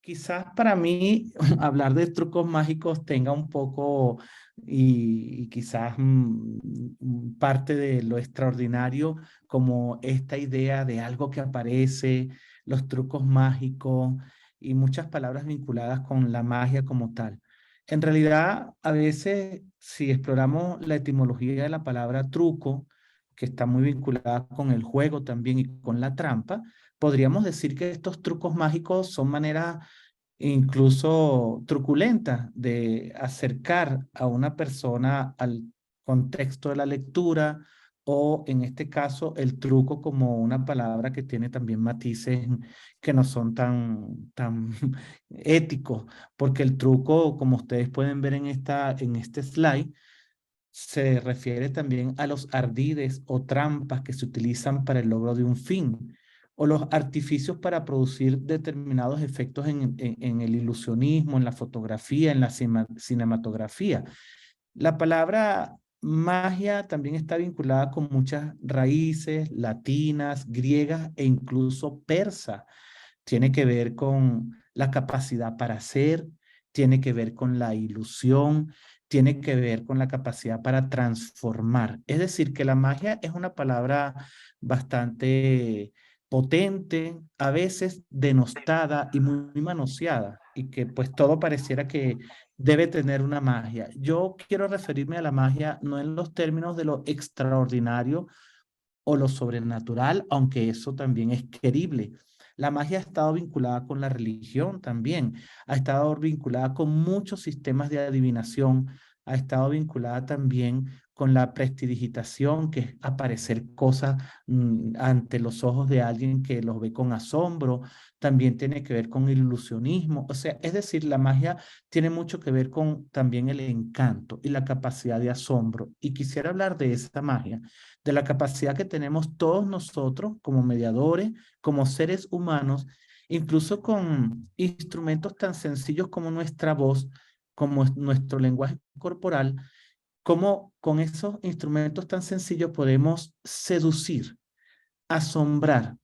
Quizás para mí hablar de trucos mágicos tenga un poco y quizás parte de lo extraordinario como esta idea de algo que aparece, los trucos mágicos y muchas palabras vinculadas con la magia como tal. En realidad, a veces, si exploramos la etimología de la palabra truco, que está muy vinculada con el juego también y con la trampa, podríamos decir que estos trucos mágicos son maneras incluso truculenta de acercar a una persona al contexto de la lectura o en este caso el truco como una palabra que tiene también matices que no son tan éticos, porque el truco, como ustedes pueden ver en este slide, se refiere también a los ardides o trampas que se utilizan para el logro de un fin, o los artificios para producir determinados efectos en el ilusionismo, en la fotografía, en la cinematografía. La palabra magia también está vinculada con muchas raíces latinas, griegas e incluso persas. Tiene que ver con la capacidad para hacer, tiene que ver con la ilusión, tiene que ver con la capacidad para transformar. Es decir, que la magia es una palabra bastante potente, a veces denostada y muy manoseada, y que pues todo pareciera que debe tener una magia. Yo quiero referirme a la magia no en los términos de lo extraordinario o lo sobrenatural, aunque eso también es querible. La magia ha estado vinculada con la religión también, ha estado vinculada con muchos sistemas de adivinación, ha estado vinculada también con la prestidigitación, que es aparecer cosas ante los ojos de alguien que los ve con asombro, también tiene que ver con el ilusionismo, o sea, es decir, la magia tiene mucho que ver con también el encanto y la capacidad de asombro. Y quisiera hablar de esta magia, de la capacidad que tenemos todos nosotros como mediadores, como seres humanos, incluso con instrumentos tan sencillos como nuestra voz, como nuestro lenguaje corporal, como con esos instrumentos tan sencillos podemos seducir, asombrar,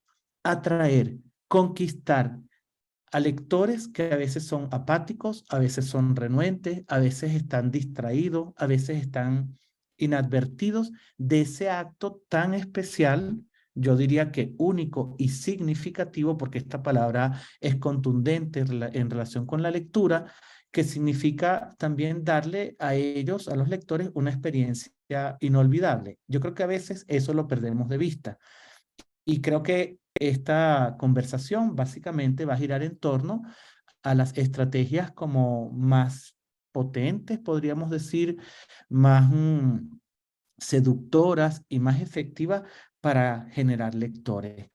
atraer, conquistar a lectores que a veces son apáticos, a veces son renuentes, a veces están distraídos, a veces están inadvertidos de ese acto tan especial, yo diría que único y significativo, porque esta palabra es contundente en relación con la lectura, que significa también darle a ellos, a los lectores, una experiencia inolvidable. Yo creo que a veces eso lo perdemos de vista. Y creo que esta conversación básicamente va a girar en torno a las estrategias como más potentes, podríamos decir, más seductoras y más efectivas para generar lectores.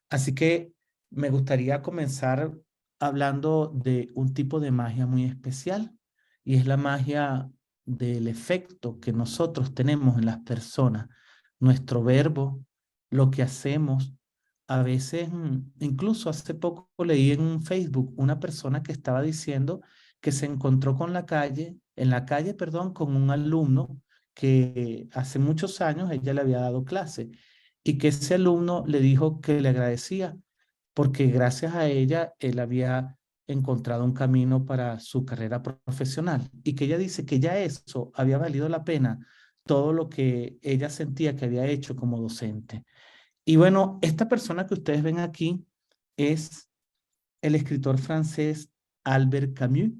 Así que me gustaría comenzar hablando de un tipo de magia muy especial y es la magia del efecto que nosotros tenemos en las personas, nuestro verbo, lo que hacemos. A veces, incluso hace poco leí en un Facebook una persona que estaba diciendo que se encontró en la calle, perdón, con un alumno que hace muchos años ella le había dado clase y que ese alumno le dijo que le agradecía porque gracias a ella él había encontrado un camino para su carrera profesional y que ella dice que ya eso había valido la pena todo lo que ella sentía que había hecho como docente. Y bueno, esta persona que ustedes ven aquí es el escritor francés Albert Camus.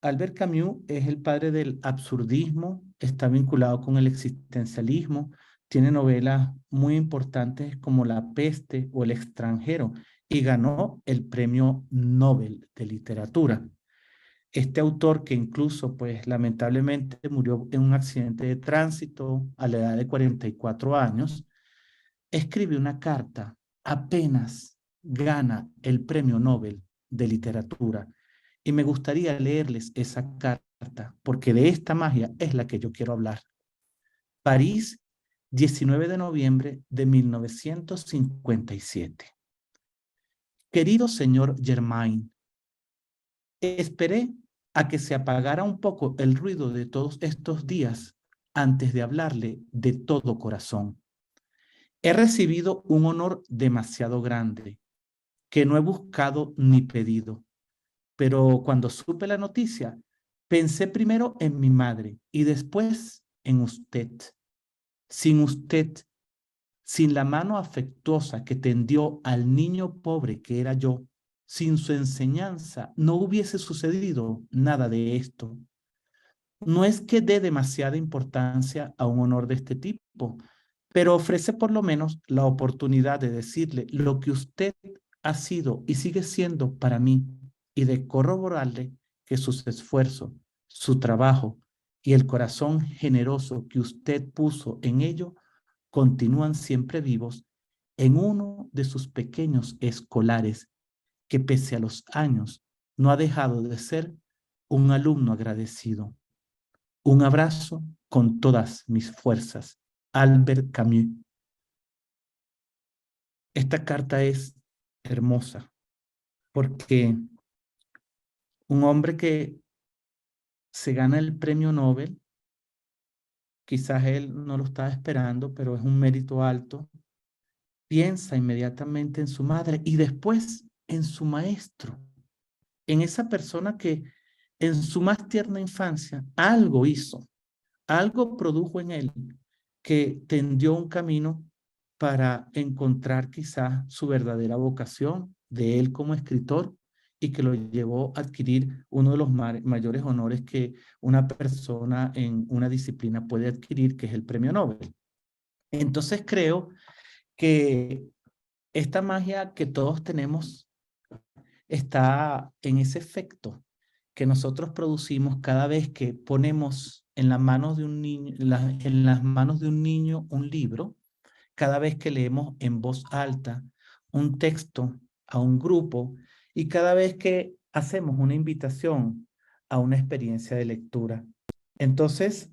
Albert Camus es el padre del absurdismo, está vinculado con el existencialismo, tiene novelas muy importantes como La peste o El extranjero y ganó el premio Nobel de literatura. Este autor que incluso pues lamentablemente murió en un accidente de tránsito a la edad de 44 años, escribe una carta apenas gana el premio Nobel de literatura y me gustaría leerles esa carta, porque de esta magia es la que yo quiero hablar. París, 19 de noviembre de 1957. Querido señor Germain, esperé a que se apagara un poco el ruido de todos estos días antes de hablarle de todo corazón. He recibido un honor demasiado grande que no he buscado ni pedido. pero cuando supe la noticia, pensé primero en mi madre y después en usted. Sin usted, sin la mano afectuosa que tendió al niño pobre que era yo, sin su enseñanza, no hubiese sucedido nada de esto. No es que dé demasiada importancia a un honor de este tipo, pero ofrece por lo menos la oportunidad de decirle lo que usted ha sido y sigue siendo para mí y de corroborarle que sus esfuerzos, su trabajo y el corazón generoso que usted puso en ello continúan siempre vivos en uno de sus pequeños escolares que pese a los años no ha dejado de ser un alumno agradecido. Un abrazo con todas mis fuerzas. Albert Camus. Esta carta es hermosa porque un hombre que se gana el premio Nobel, quizás él no lo estaba esperando, pero es un mérito alto, piensa inmediatamente en su madre y después en su maestro, en esa persona que en su más tierna infancia algo hizo, algo produjo en él que tendió un camino para encontrar quizás su verdadera vocación de él como escritor y que lo llevó a adquirir uno de los mayores honores que una persona en una disciplina puede adquirir, que es el premio Nobel. Entonces creo que esta magia que todos tenemos está en ese efecto que nosotros producimos cada vez que ponemos en las manos de un niño, en las manos de un niño un libro, cada vez que leemos en voz alta un texto a un grupo y cada vez que hacemos una invitación a una experiencia de lectura. Entonces,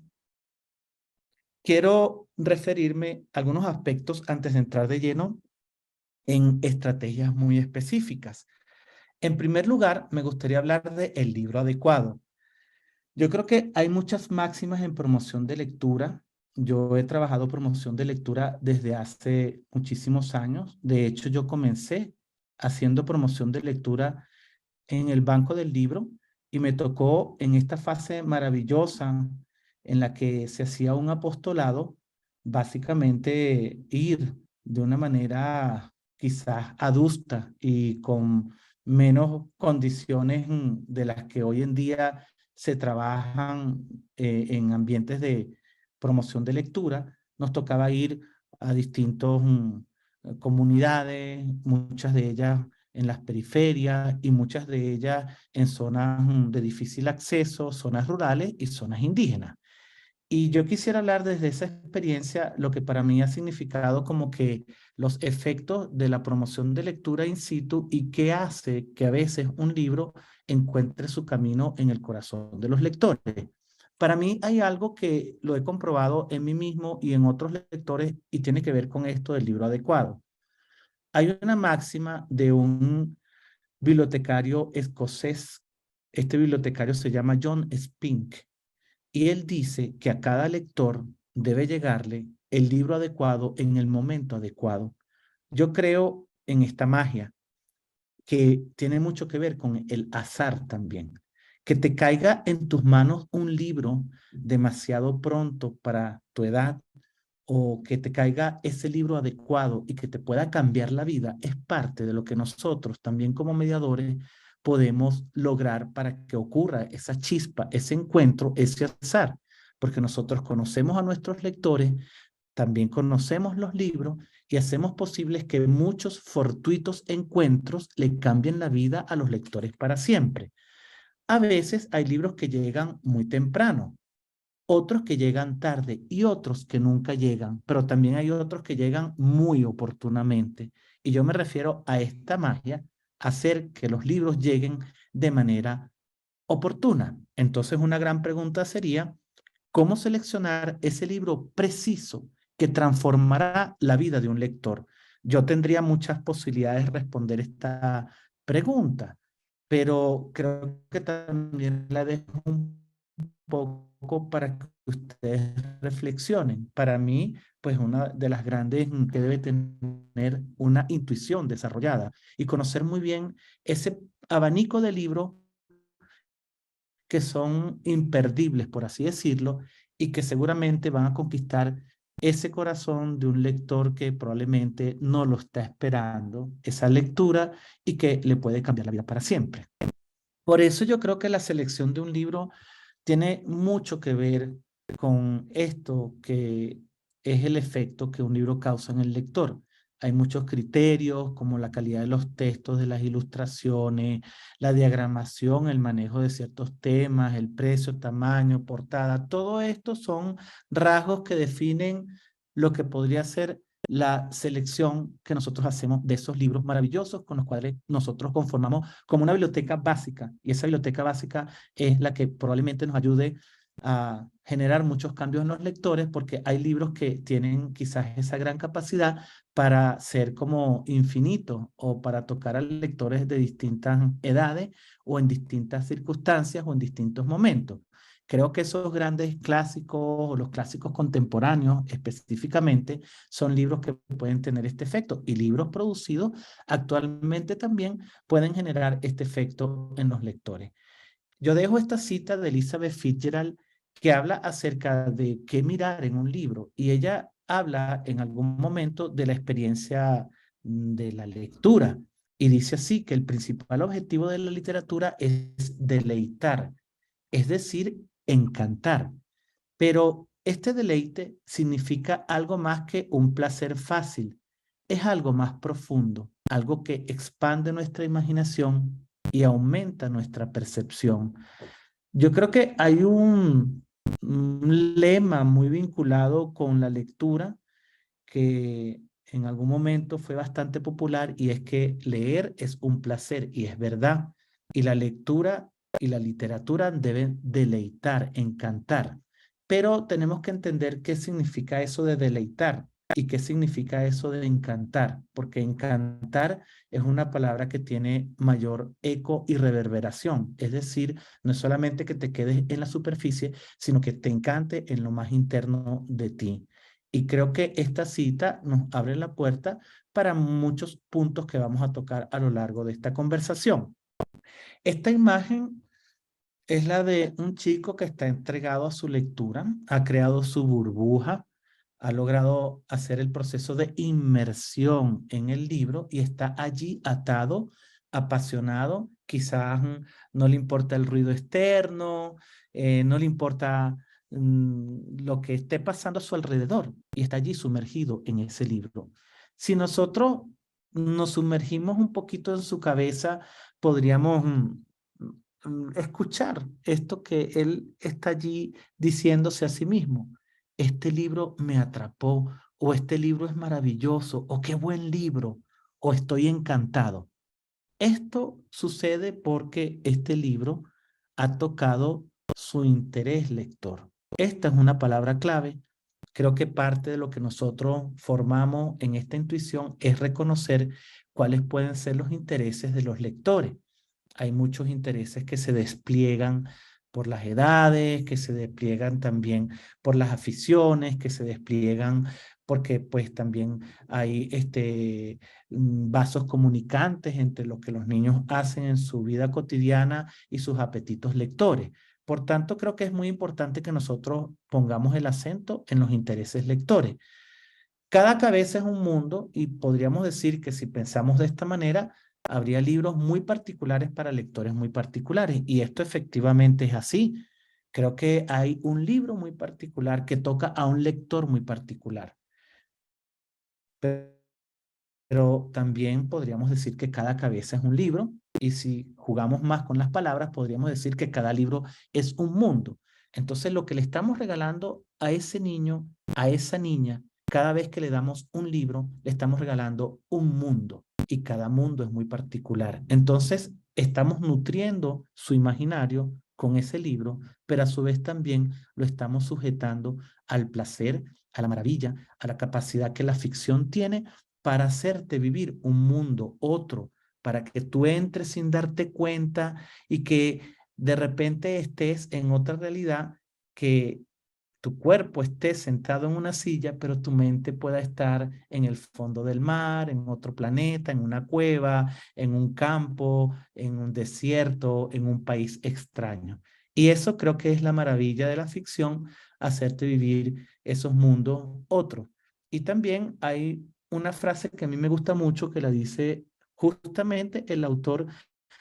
quiero referirme a algunos aspectos antes de entrar de lleno en estrategias muy específicas. En primer lugar, me gustaría hablar de el libro adecuado. Yo creo que hay muchas máximas en promoción de lectura. Yo he trabajado promoción de lectura desde hace muchísimos años. De hecho, yo comencé haciendo promoción de lectura en el Banco del Libro y me tocó en esta fase maravillosa en la que se hacía un apostolado, básicamente ir de una manera quizás adusta y con menos condiciones de las que hoy en día se trabajan en ambientes de promoción de lectura. Nos tocaba ir a distintas comunidades, muchas de ellas en las periferias y muchas de ellas en zonas de difícil acceso, zonas rurales y zonas indígenas. Y yo quisiera hablar desde esa experiencia, lo que para mí ha significado como que los efectos de la promoción de lectura in situ y qué hace que a veces un libro encuentre su camino en el corazón de los lectores. Para mí hay algo que lo he comprobado en mí mismo y en otros lectores y tiene que ver con esto del libro adecuado. Hay una máxima de un bibliotecario escocés. Este bibliotecario se llama John Spink y él dice que a cada lector debe llegarle el libro adecuado en el momento adecuado. Yo creo en esta magia que tiene mucho que ver con el azar también. Que te caiga en tus manos un libro demasiado pronto para tu edad o que te caiga ese libro adecuado y que te pueda cambiar la vida, es parte de lo que nosotros también como mediadores podemos lograr para que ocurra esa chispa, ese encuentro, ese azar, porque nosotros conocemos a nuestros lectores, también conocemos los libros y hacemos posibles que muchos fortuitos encuentros le cambien la vida a los lectores para siempre. A veces hay libros que llegan muy temprano, otros que llegan tarde y otros que nunca llegan, pero también hay otros que llegan muy oportunamente. Y yo me refiero a esta magia, hacer que los libros lleguen de manera oportuna. Entonces, una gran pregunta sería, ¿cómo seleccionar ese libro preciso que transformará la vida de un lector? Yo tendría muchas posibilidades de responder esta pregunta, pero creo que también la dejo un poco para que ustedes reflexionen. Para mí, pues una de las grandes que debe tener una intuición desarrollada y conocer muy bien ese abanico de libros que son imperdibles, por así decirlo, y que seguramente van a conquistar ese corazón de un lector que probablemente no lo está esperando, esa lectura, y que le puede cambiar la vida para siempre. Por eso yo creo que la selección de un libro tiene mucho que ver con esto que es el efecto que un libro causa en el lector. Hay muchos criterios como la calidad de los textos, de las ilustraciones, la diagramación, el manejo de ciertos temas, el precio, tamaño, portada. Todo esto son rasgos que definen lo que podría ser la selección que nosotros hacemos de esos libros maravillosos con los cuales nosotros conformamos como una biblioteca básica. Y esa biblioteca básica es la que probablemente nos ayude a generar muchos cambios en los lectores, porque hay libros que tienen quizás esa gran capacidad para ser como infinitos o para tocar a lectores de distintas edades o en distintas circunstancias o en distintos momentos. Creo que esos grandes clásicos o los clásicos contemporáneos específicamente son libros que pueden tener este efecto, y libros producidos actualmente también pueden generar este efecto en los lectores. Yo dejo esta cita de Elizabeth Fitzgerald que habla acerca de qué mirar en un libro, y ella habla en algún momento de la experiencia de la lectura, y dice así que el principal objetivo de la literatura es deleitar, es decir, encantar. Pero este deleite significa algo más que un placer fácil. Es algo más profundo, algo que expande nuestra imaginación y aumenta nuestra percepción. Yo creo que hay un lema muy vinculado con la lectura que en algún momento fue bastante popular, y es que leer es un placer, y es verdad. Y la lectura y la literatura deben deleitar, encantar. Pero tenemos que entender qué significa eso de deleitar y qué significa eso de encantar, porque encantar es una palabra que tiene mayor eco y reverberación. Es decir, no es solamente que te quedes en la superficie, sino que te encante en lo más interno de ti. Y creo que esta cita nos abre la puerta para muchos puntos que vamos a tocar a lo largo de esta conversación. Esta imagen es la de un chico que está entregado a su lectura, ha creado su burbuja, ha logrado hacer el proceso de inmersión en el libro y está allí atado, apasionado. Quizás no le importa el ruido externo, no le importa lo que esté pasando a su alrededor, y está allí sumergido en ese libro. Si nosotros nos sumergimos un poquito en su cabeza, podríamos escuchar esto que él está allí diciéndose a sí mismo: este libro me atrapó, o este libro es maravilloso, o qué buen libro, o estoy encantado. Esto sucede porque este libro ha tocado su interés lector. Esta es una palabra clave. Creo que parte de lo que nosotros formamos en esta intuición es reconocer cuáles pueden ser los intereses de los lectores. Hay muchos intereses que se despliegan por las edades, que se despliegan también por las aficiones, que se despliegan porque pues también hay vasos comunicantes entre lo que los niños hacen en su vida cotidiana y sus apetitos lectores. Por tanto, creo que es muy importante que nosotros pongamos el acento en los intereses lectores. Cada cabeza es un mundo, y podríamos decir que si pensamos de esta manera, habría libros muy particulares para lectores muy particulares, y esto efectivamente es así. Creo que hay un libro muy particular que toca a un lector muy particular, pero también podríamos decir que cada cabeza es un libro, y si jugamos más con las palabras, podríamos decir que cada libro es un mundo. Entonces, lo que le estamos regalando a ese niño, a esa niña, cada vez que le damos un libro, le estamos regalando un mundo, y cada mundo es muy particular. Entonces, estamos nutriendo su imaginario con ese libro, pero a su vez también lo estamos sujetando al placer, a la maravilla, a la capacidad que la ficción tiene para hacerte vivir un mundo, otro, para que tú entres sin darte cuenta y que de repente estés en otra realidad, que tu cuerpo esté sentado en una silla, pero tu mente pueda estar en el fondo del mar, en otro planeta, en una cueva, en un campo, en un desierto, en un país extraño. Y eso creo que es la maravilla de la ficción, hacerte vivir esos mundos otros. Y también hay una frase que a mí me gusta mucho que la dice justamente el autor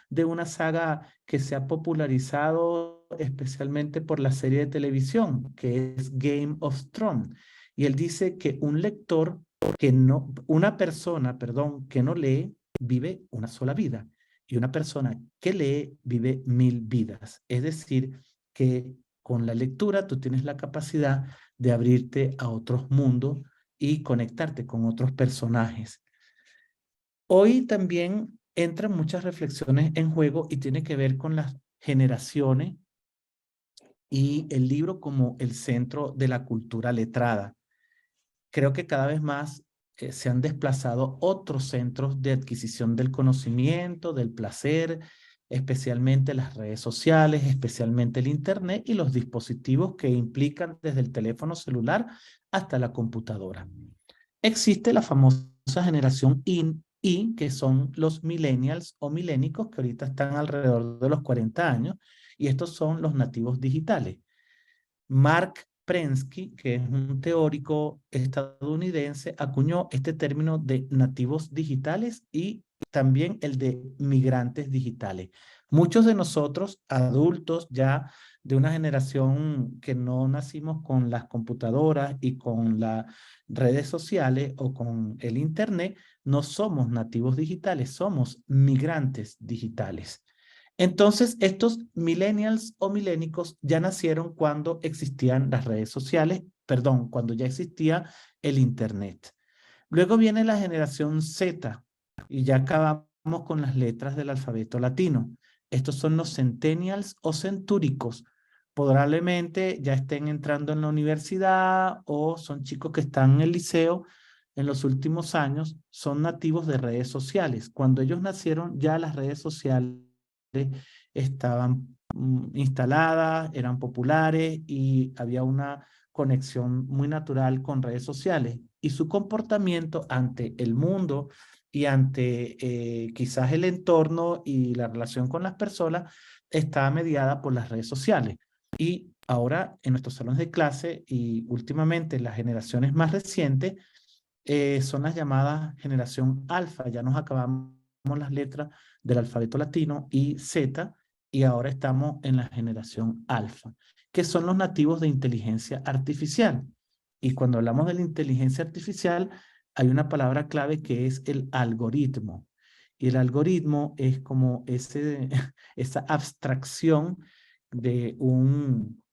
de una saga que se ha popularizado especialmente por la serie de televisión, que es Game of Thrones. Y él dice que un lector que no, una persona, perdón, que no lee, vive una sola vida. Y una persona que lee, vive 1000 vidas. Es decir, que con la lectura tú tienes la capacidad de abrirte a otros mundos y conectarte con otros personajes. Hoy también entran muchas reflexiones en juego y tiene que ver con las generaciones y el libro como el centro de la cultura letrada. Creo que cada vez más se han desplazado otros centros de adquisición del conocimiento, del placer, especialmente las redes sociales, especialmente el Internet y los dispositivos que implican desde el teléfono celular hasta la computadora. Existe la famosa generación Y, que son los millennials o milénicos, que ahorita están alrededor de los 40 años, y estos son los nativos digitales. Mark Prensky, que es un teórico estadounidense, acuñó este término de nativos digitales y también el de migrantes digitales. Muchos de nosotros, adultos ya de una generación que no nacimos con las computadoras y con las redes sociales o con el Internet, no somos nativos digitales, somos migrantes digitales. Entonces, estos millennials o milénicos ya nacieron cuando existían las redes sociales, perdón, cuando ya existía el Internet. Luego viene la generación Z y ya acabamos con las letras del alfabeto latino. Estos son los centennials o centúricos. Probablemente ya estén entrando en la universidad o son chicos que están en el liceo en los últimos años, son nativos de redes sociales. Cuando ellos nacieron, ya las redes sociales estaban instaladas, eran populares y había una conexión muy natural con redes sociales. Y su comportamiento ante el mundo y ante quizás el entorno y la relación con las personas estaba mediada por las redes sociales. Y ahora en nuestros salones de clase y últimamente en las generaciones más recientes son las llamadas generación alfa. Ya nos acabamos las letras del alfabeto latino y Z y ahora estamos en la generación alfa, que son los nativos de inteligencia artificial. Y cuando hablamos de la inteligencia artificial, hay una palabra clave que es el algoritmo. Y el algoritmo es como esa abstracción de un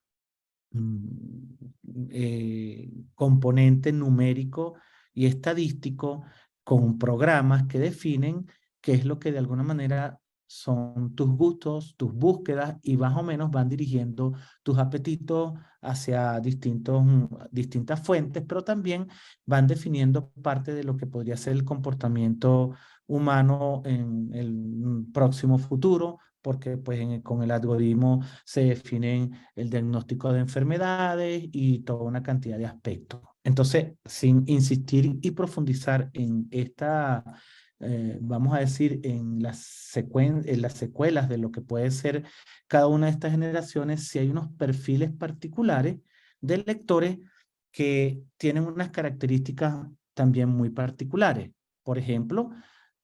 componente numérico y estadístico con programas que definen qué es lo que de alguna manera son tus gustos, tus búsquedas y más o menos van dirigiendo tus apetitos hacia distintas fuentes, pero también van definiendo parte de lo que podría ser el comportamiento humano en el próximo futuro, porque pues con el algoritmo se definen el diagnóstico de enfermedades y toda una cantidad de aspectos. Entonces, sin insistir y profundizar en esta, vamos a decir, en las secuelas de lo que puede ser cada una de estas generaciones, si hay unos perfiles particulares de lectores que tienen unas características también muy particulares. Por ejemplo,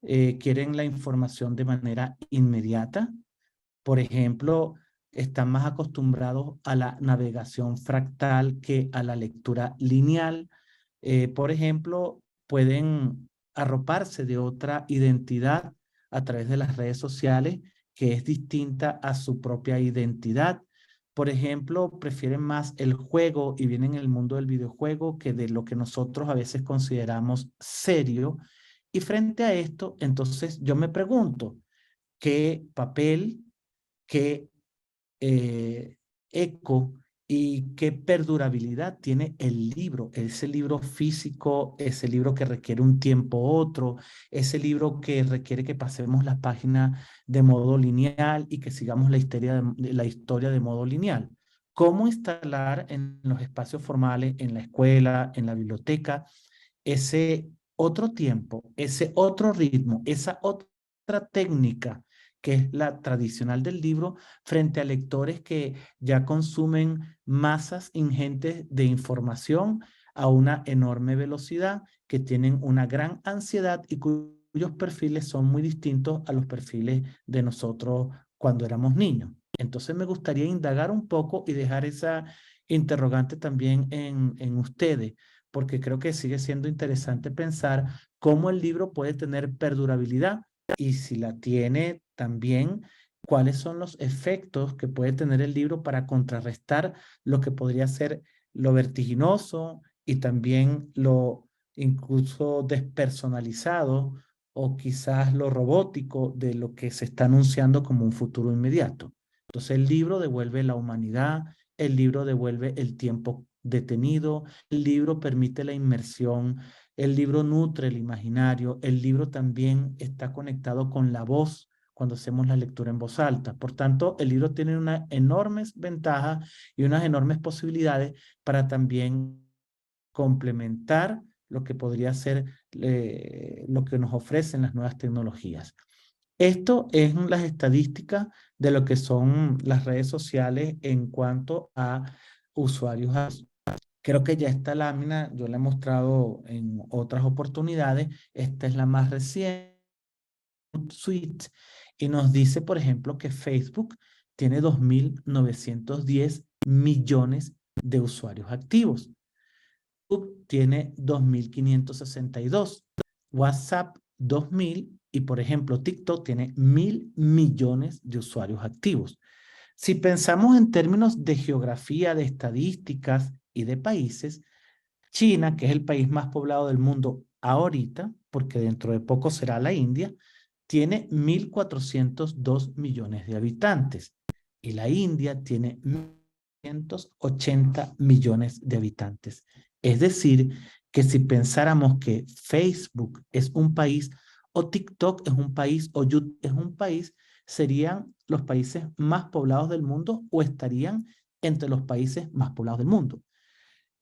quieren la información de manera inmediata. Por ejemplo, están más acostumbrados a la navegación fractal que a la lectura lineal. Por ejemplo, pueden arroparse de otra identidad a través de las redes sociales que es distinta a su propia identidad. Por ejemplo, prefieren más el juego y vienen en el mundo del videojuego que de lo que nosotros a veces consideramos serio. Y frente a esto, entonces yo me pregunto, ¿qué papel, qué eh, eco y qué perdurabilidad tiene el libro, ese libro físico, ese libro que requiere un tiempo otro, ese libro que requiere que pasemos las páginas de modo lineal y que sigamos la historia de modo lineal. ¿Cómo instalar en los espacios formales, en la escuela, en la biblioteca, ese otro tiempo, ese otro ritmo, esa otra técnica que es la tradicional del libro, frente a lectores que ya consumen masas ingentes de información a una enorme velocidad, que tienen una gran ansiedad y cuyos perfiles son muy distintos a los perfiles de nosotros cuando éramos niños. Entonces me gustaría indagar un poco y dejar esa interrogante también en ustedes, porque creo que sigue siendo interesante pensar cómo el libro puede tener perdurabilidad y si la tiene también, cuáles son los efectos que puede tener el libro para contrarrestar lo que podría ser lo vertiginoso y también lo incluso despersonalizado o quizás lo robótico de lo que se está anunciando como un futuro inmediato. Entonces el libro devuelve la humanidad, el libro devuelve el tiempo detenido, el libro permite la inmersión, el libro nutre el imaginario, el libro también está conectado con la voz cuando hacemos la lectura en voz alta. Por tanto, el libro tiene unas enormes ventajas y unas enormes posibilidades para también complementar lo que podría ser lo que nos ofrecen las nuevas tecnologías. Esto es las estadísticas de lo que son las redes sociales en cuanto a usuarios. Creo que ya esta lámina yo la he mostrado en otras oportunidades. Esta es la más reciente suite y nos dice, por ejemplo, que Facebook tiene 2.910 millones de usuarios activos. YouTube tiene 2.562, WhatsApp 2.000 y, por ejemplo, TikTok tiene 1.000 millones de usuarios activos. Si pensamos en términos de geografía, de estadísticas y de países, China, que es el país más poblado del mundo ahorita, porque dentro de poco será la India, tiene 1.402 millones de habitantes y la India tiene 1.180 millones de habitantes. Es decir, que si pensáramos que Facebook es un país o TikTok es un país o YouTube es un país, serían los países más poblados del mundo o estarían entre los países más poblados del mundo.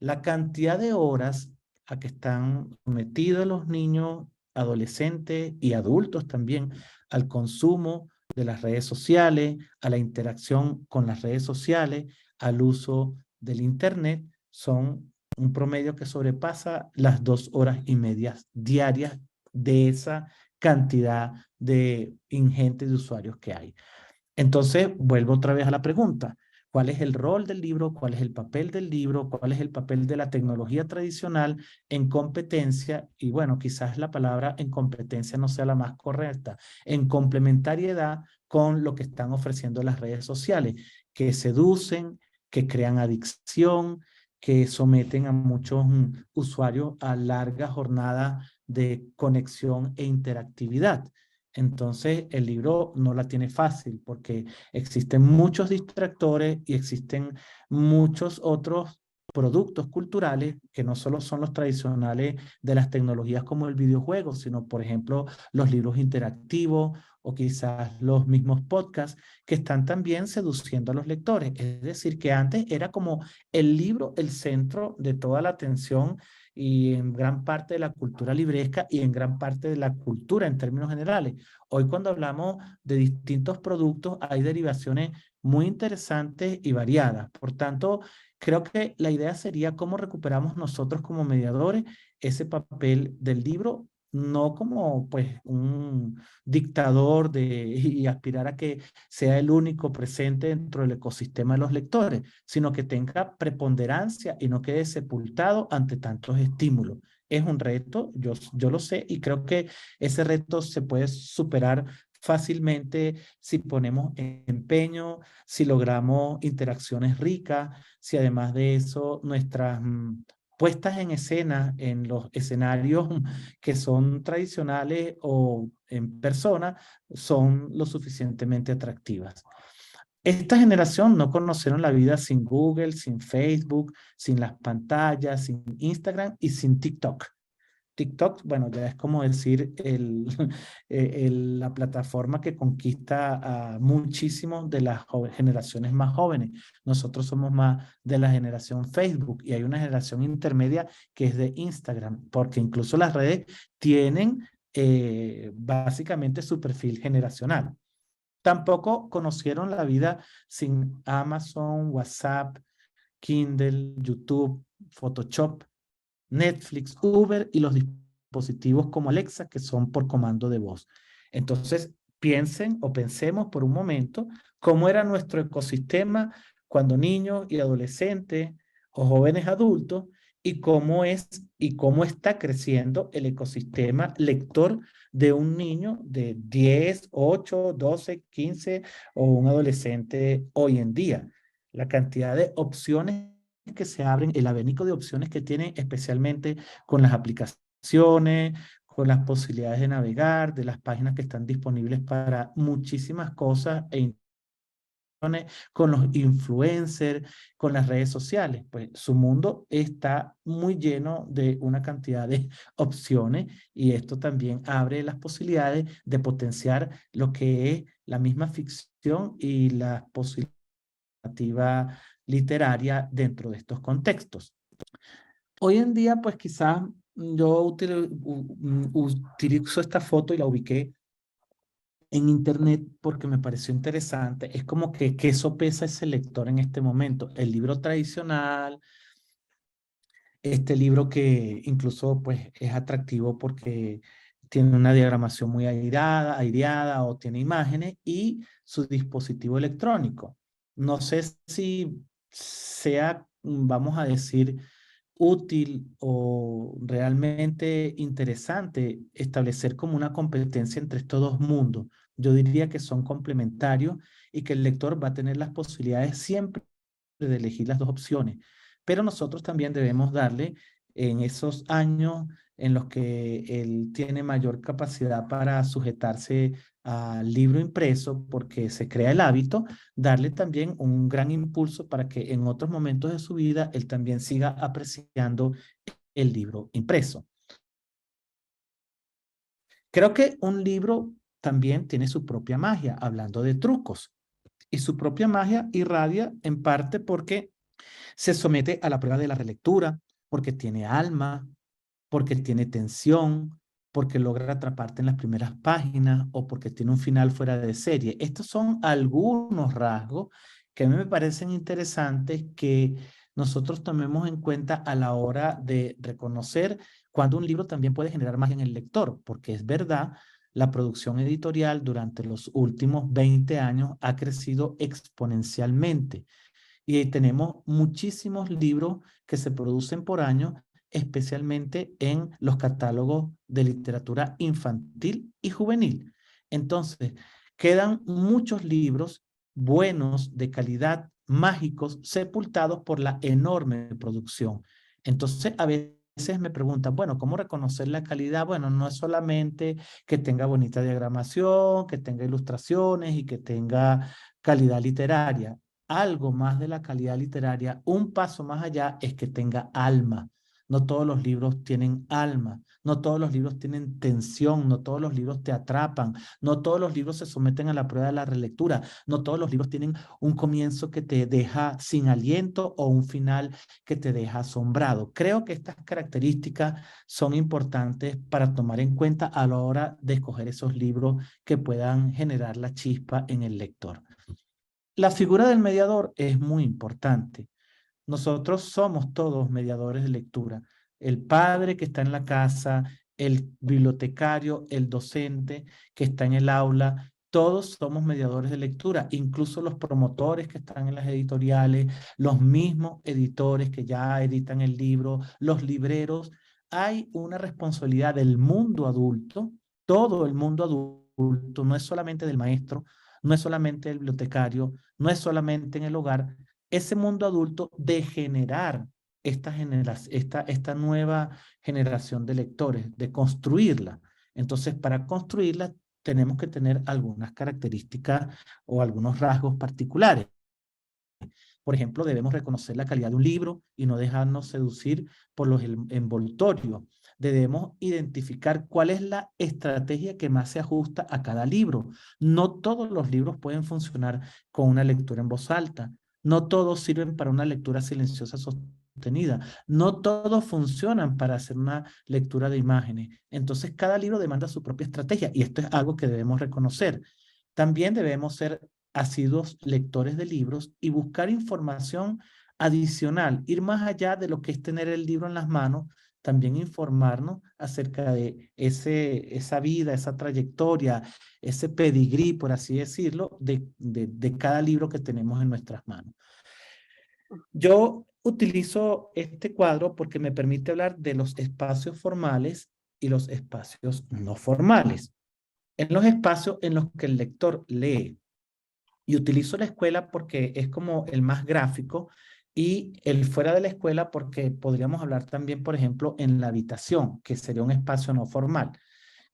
La cantidad de horas a que están sometidos los niños, adolescentes y adultos también al consumo de las redes sociales, a la interacción con las redes sociales, al uso del Internet, son un promedio que sobrepasa las 2 horas y media diarias de esa cantidad de ingente de usuarios que hay. Entonces, vuelvo otra vez a la pregunta. ¿Cuál es el rol del libro? ¿Cuál es el papel del libro? ¿Cuál es el papel de la tecnología tradicional en competencia? Y bueno, quizás la palabra en competencia no sea la más correcta, en complementariedad con lo que están ofreciendo las redes sociales, que seducen, que crean adicción, que someten a muchos usuarios a largas jornadas de conexión e interactividad. Entonces, el libro no la tiene fácil porque existen muchos distractores y existen muchos otros productos culturales que no solo son los tradicionales de las tecnologías como el videojuego, sino, por ejemplo, los libros interactivos o quizás los mismos podcasts que están también seduciendo a los lectores. Es decir, que antes era como el libro el centro de toda la atención y en gran parte de la cultura libresca y en gran parte de la cultura en términos generales. Hoy cuando hablamos de distintos productos hay derivaciones muy interesantes y variadas. Por tanto, creo que la idea sería cómo recuperamos nosotros como mediadores ese papel del libro, no como pues un dictador y aspirar a que sea el único presente dentro del ecosistema de los lectores, sino que tenga preponderancia y no quede sepultado ante tantos estímulos. Es un reto, yo lo sé, y creo que ese reto se puede superar fácilmente si ponemos empeño, si logramos interacciones ricas, si además de eso nuestras puestas en escena en los escenarios que son tradicionales o en persona son lo suficientemente atractivas. Esta generación no conocieron la vida sin Google, sin Facebook, sin las pantallas, sin Instagram y sin TikTok. TikTok, bueno, ya es como decir la plataforma que conquista a muchísimos de las generaciones más jóvenes. Nosotros somos más de la generación Facebook y hay una generación intermedia que es de Instagram, porque incluso las redes tienen básicamente su perfil generacional. Tampoco conocieron la vida sin Amazon, WhatsApp, Kindle, YouTube, Photoshop, Netflix, Uber y los dispositivos como Alexa, que son por comando de voz. Entonces, piensen o pensemos por un momento cómo era nuestro ecosistema cuando niños y adolescentes o jóvenes adultos y cómo es y cómo está creciendo el ecosistema lector de un niño de 10, 8, 12, 15 o un adolescente hoy en día. La cantidad de opciones que se abren, el abanico de opciones que tienen, especialmente con las aplicaciones, con las posibilidades de navegar, de las páginas que están disponibles para muchísimas cosas con los influencers, con las redes sociales. Pues su mundo está muy lleno de una cantidad de opciones y esto también abre las posibilidades de potenciar lo que es la misma ficción y las posibilidades literaria dentro de estos contextos. Hoy en día, pues quizás yo utilizo esta foto y la ubiqué en internet porque me pareció interesante. Es como que qué sopesa ese lector en este momento. El libro tradicional, este libro que incluso pues es atractivo porque tiene una diagramación muy aireada o tiene imágenes y su dispositivo electrónico. No sé si sea, vamos a decir, útil o realmente interesante establecer como una competencia entre estos dos mundos. Yo diría que son complementarios y que el lector va a tener las posibilidades siempre de elegir las dos opciones, pero nosotros también debemos darle en esos años en los que él tiene mayor capacidad para sujetarse al libro impreso porque se crea el hábito, darle también un gran impulso para que en otros momentos de su vida él también siga apreciando el libro impreso. Creo que un libro también tiene su propia magia, hablando de trucos, y su propia magia irradia en parte porque se somete a la prueba de la relectura, porque tiene alma, porque tiene tensión, porque logra atraparte en las primeras páginas o porque tiene un final fuera de serie. Estos son algunos rasgos que a mí me parecen interesantes que nosotros tomemos en cuenta a la hora de reconocer cuando un libro también puede generar magia en el lector, porque es verdad, la producción editorial durante los últimos 20 años ha crecido exponencialmente y tenemos muchísimos libros que se producen por año, especialmente en los catálogos de literatura infantil y juvenil. Entonces, quedan muchos libros buenos, de calidad, mágicos, sepultados por la enorme producción. Entonces, a veces me preguntan, bueno, ¿cómo reconocer la calidad? Bueno, no es solamente que tenga bonita diagramación, que tenga ilustraciones y que tenga calidad literaria. Algo más de la calidad literaria, un paso más allá es que tenga alma. No todos los libros tienen alma, no todos los libros tienen tensión, no todos los libros te atrapan, no todos los libros se someten a la prueba de la relectura, no todos los libros tienen un comienzo que te deja sin aliento o un final que te deja asombrado. Creo que estas características son importantes para tomar en cuenta a la hora de escoger esos libros que puedan generar la chispa en el lector. La figura del mediador es muy importante. Nosotros somos todos mediadores de lectura. El padre que está en la casa, el bibliotecario, el docente que está en el aula, todos somos mediadores de lectura, incluso los promotores que están en las editoriales, los mismos editores que ya editan el libro, los libreros. Hay una responsabilidad del mundo adulto, todo el mundo adulto, no es solamente del maestro, no es solamente del bibliotecario, no es solamente en el hogar, ese mundo adulto de generar esta nueva generación de lectores, de construirla. Entonces, para construirla tenemos que tener algunas características o algunos rasgos particulares. Por ejemplo, debemos reconocer la calidad de un libro y no dejarnos seducir por los envoltorios. Debemos identificar cuál es la estrategia que más se ajusta a cada libro. No todos los libros pueden funcionar con una lectura en voz alta. No todos sirven para una lectura silenciosa sostenida. No todos funcionan para hacer una lectura de imágenes. Entonces, cada libro demanda su propia estrategia y esto es algo que debemos reconocer. También debemos ser asiduos lectores de libros y buscar información adicional, ir más allá de lo que es tener el libro en las manos, también informarnos acerca de esa vida, esa trayectoria, ese pedigrí, por así decirlo, de cada libro que tenemos en nuestras manos. Yo utilizo este cuadro porque me permite hablar de los espacios formales y los espacios no formales. En los espacios en los que el lector lee, y utilizo la escuela porque es como el más gráfico, y el fuera de la escuela porque podríamos hablar también, por ejemplo, en la habitación, que sería un espacio no formal.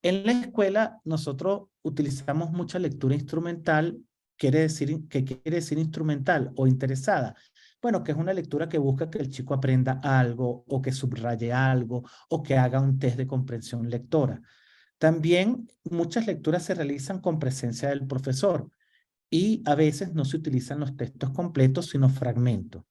En la escuela nosotros utilizamos mucha lectura instrumental. ¿Qué quiere decir instrumental o interesada? Bueno, que es una lectura que busca que el chico aprenda algo o que subraye algo o que haga un test de comprensión lectora. También muchas lecturas se realizan con presencia del profesor y a veces no se utilizan los textos completos, sino fragmentos.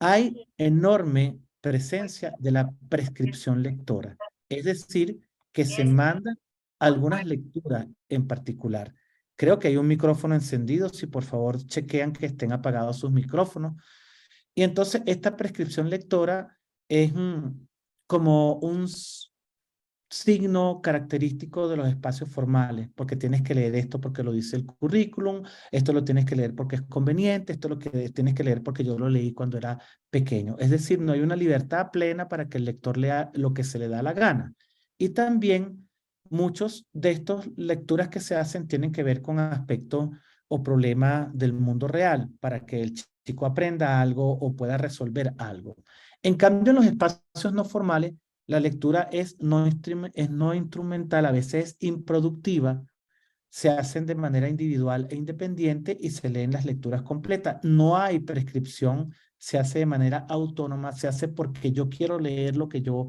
Hay enorme presencia de la prescripción lectora, es decir, que se mandan algunas lecturas en particular. Creo que hay un micrófono encendido, si por favor chequean que estén apagados sus micrófonos. Y entonces esta prescripción lectora es como un signo característico de los espacios formales, porque tienes que leer esto porque lo dice el currículum, esto lo tienes que leer porque es conveniente, esto lo que tienes que leer porque yo lo leí cuando era pequeño. Es decir, no hay una libertad plena para que el lector lea lo que se le da la gana. Y también muchos de estas lecturas que se hacen tienen que ver con aspectos o problemas del mundo real, para que el chico aprenda algo o pueda resolver algo. En cambio, en los espacios no formales, la lectura es no instrumental, a veces improductiva, se hacen de manera individual e independiente y se leen las lecturas completas. No hay prescripción, se hace de manera autónoma, se hace porque yo quiero leer lo que yo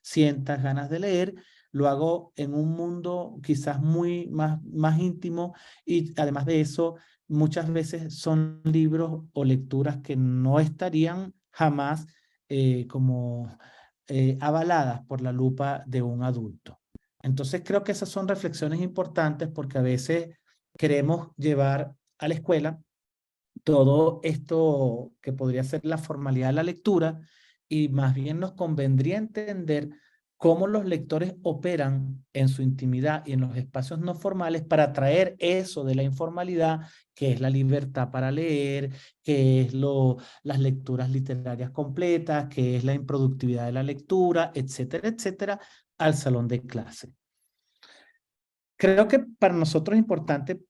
sienta ganas de leer, lo hago en un mundo quizás muy más íntimo, y además de eso, muchas veces son libros o lecturas que no estarían jamás como avaladas por la lupa de un adulto. Entonces creo que esas son reflexiones importantes porque a veces queremos llevar a la escuela todo esto que podría ser la formalidad de la lectura, y más bien nos convendría entender cómo los lectores operan en su intimidad y en los espacios no formales para traer eso de la informalidad, que es la libertad para leer, que es las lecturas literarias completas, que es la improductividad de la lectura, etcétera, etcétera, al salón de clase. Creo que para nosotros es importante,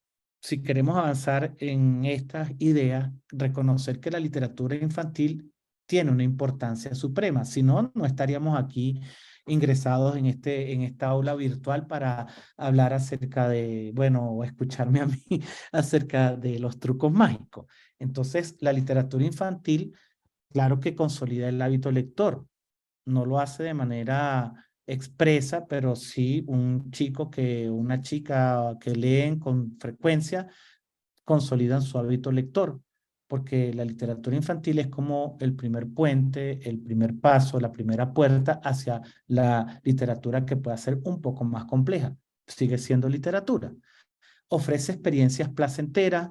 si queremos avanzar en estas ideas, reconocer que la literatura infantil tiene una importancia suprema. Si no, no estaríamos aquí ingresados en esta aula virtual para hablar acerca de, bueno, o escucharme a mí acerca de los trucos mágicos. Entonces, la literatura infantil, claro que consolida el hábito lector. No lo hace de manera expresa, pero sí un chico una chica que leen con frecuencia consolidan su hábito lector, porque la literatura infantil es como el primer puente, el primer paso, la primera puerta hacia la literatura, que puede ser un poco más compleja. Sigue siendo literatura. Ofrece experiencias placenteras,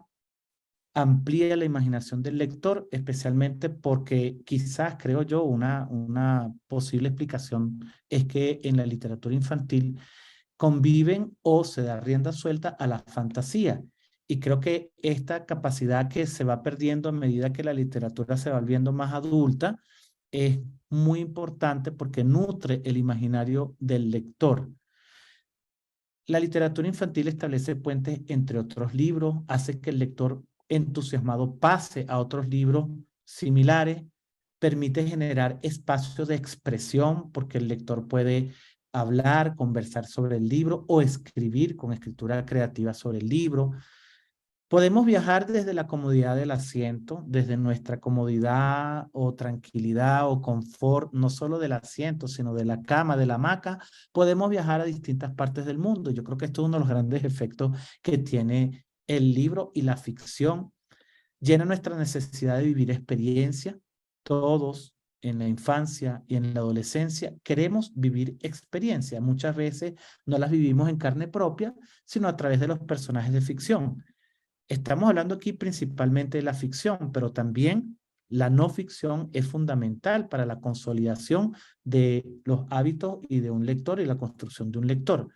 amplía la imaginación del lector, especialmente porque quizás, creo yo, una posible explicación es que en la literatura infantil conviven o se da rienda suelta a la fantasía. Y creo que esta capacidad que se va perdiendo a medida que la literatura se va volviendo más adulta es muy importante porque nutre el imaginario del lector. La literatura infantil establece puentes entre otros libros, hace que el lector entusiasmado pase a otros libros similares, permite generar espacios de expresión porque el lector puede hablar, conversar sobre el libro o escribir con escritura creativa sobre el libro. Podemos viajar desde la comodidad del asiento, desde nuestra comodidad o tranquilidad o confort, no solo del asiento, sino de la cama, de la hamaca. Podemos viajar a distintas partes del mundo. Yo creo que esto es uno de los grandes efectos que tiene el libro y la ficción. Llena nuestra necesidad de vivir experiencia. Todos en la infancia y en la adolescencia, queremos vivir experiencias. Muchas veces no las vivimos en carne propia, sino a través de los personajes de ficción. Estamos hablando aquí principalmente de la ficción, pero también la no ficción es fundamental para la consolidación de los hábitos y de un lector y la construcción de un lector.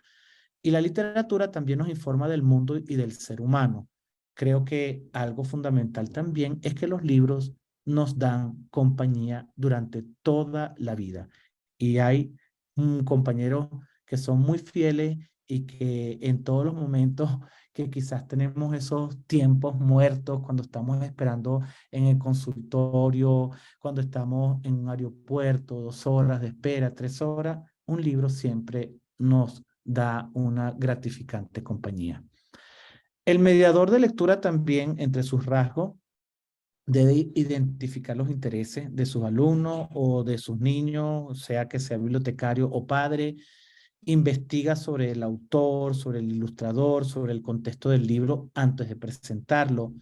Y la literatura también nos informa del mundo y del ser humano. Creo que algo fundamental también es que los libros nos dan compañía durante toda la vida. Y hay compañeros que son muy fieles y que en todos los momentos que quizás tenemos esos tiempos muertos, cuando estamos esperando en el consultorio, cuando estamos en un aeropuerto, 2 horas de espera, 3 horas, un libro siempre nos da una gratificante compañía. El mediador de lectura también, entre sus rasgos, debe identificar los intereses de sus alumnos o de sus niños, sea que sea bibliotecario o padre, investiga sobre el autor, sobre el ilustrador, sobre el contexto del libro antes de presentarlo.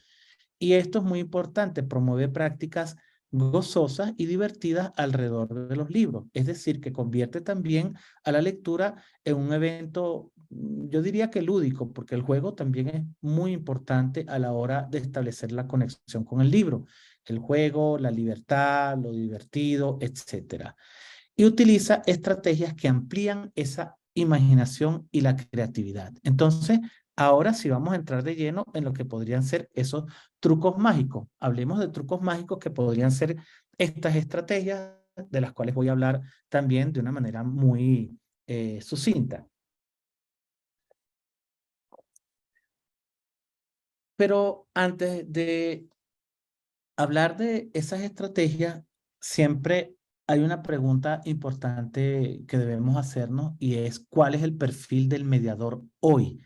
Y esto es muy importante, promueve prácticas gozosas y divertidas alrededor de los libros. Es decir, que convierte también a la lectura en un evento, yo diría que lúdico, porque el juego también es muy importante a la hora de establecer la conexión con el libro. El juego, la libertad, lo divertido, etcétera. Y utiliza estrategias que amplían esa imaginación y la creatividad. Entonces, ahora sí vamos a entrar de lleno en lo que podrían ser esos trucos mágicos. Hablemos de trucos mágicos que podrían ser estas estrategias de las cuales voy a hablar también de una manera muy sucinta. Pero antes de hablar de esas estrategias, siempre hay una pregunta importante que debemos hacernos y es ¿cuál es el perfil del mediador hoy?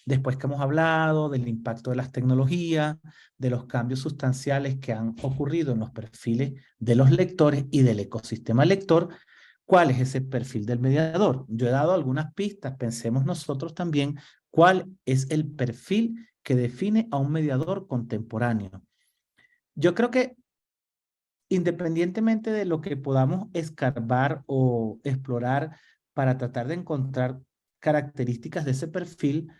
Después que hemos hablado del impacto de las tecnologías, de los cambios sustanciales que han ocurrido en los perfiles de los lectores y del ecosistema lector, ¿cuál es ese perfil del mediador? Yo he dado algunas pistas, pensemos nosotros también cuál es el perfil que define a un mediador contemporáneo. Yo creo que independientemente de lo que podamos escarbar o explorar para tratar de encontrar características de ese perfil,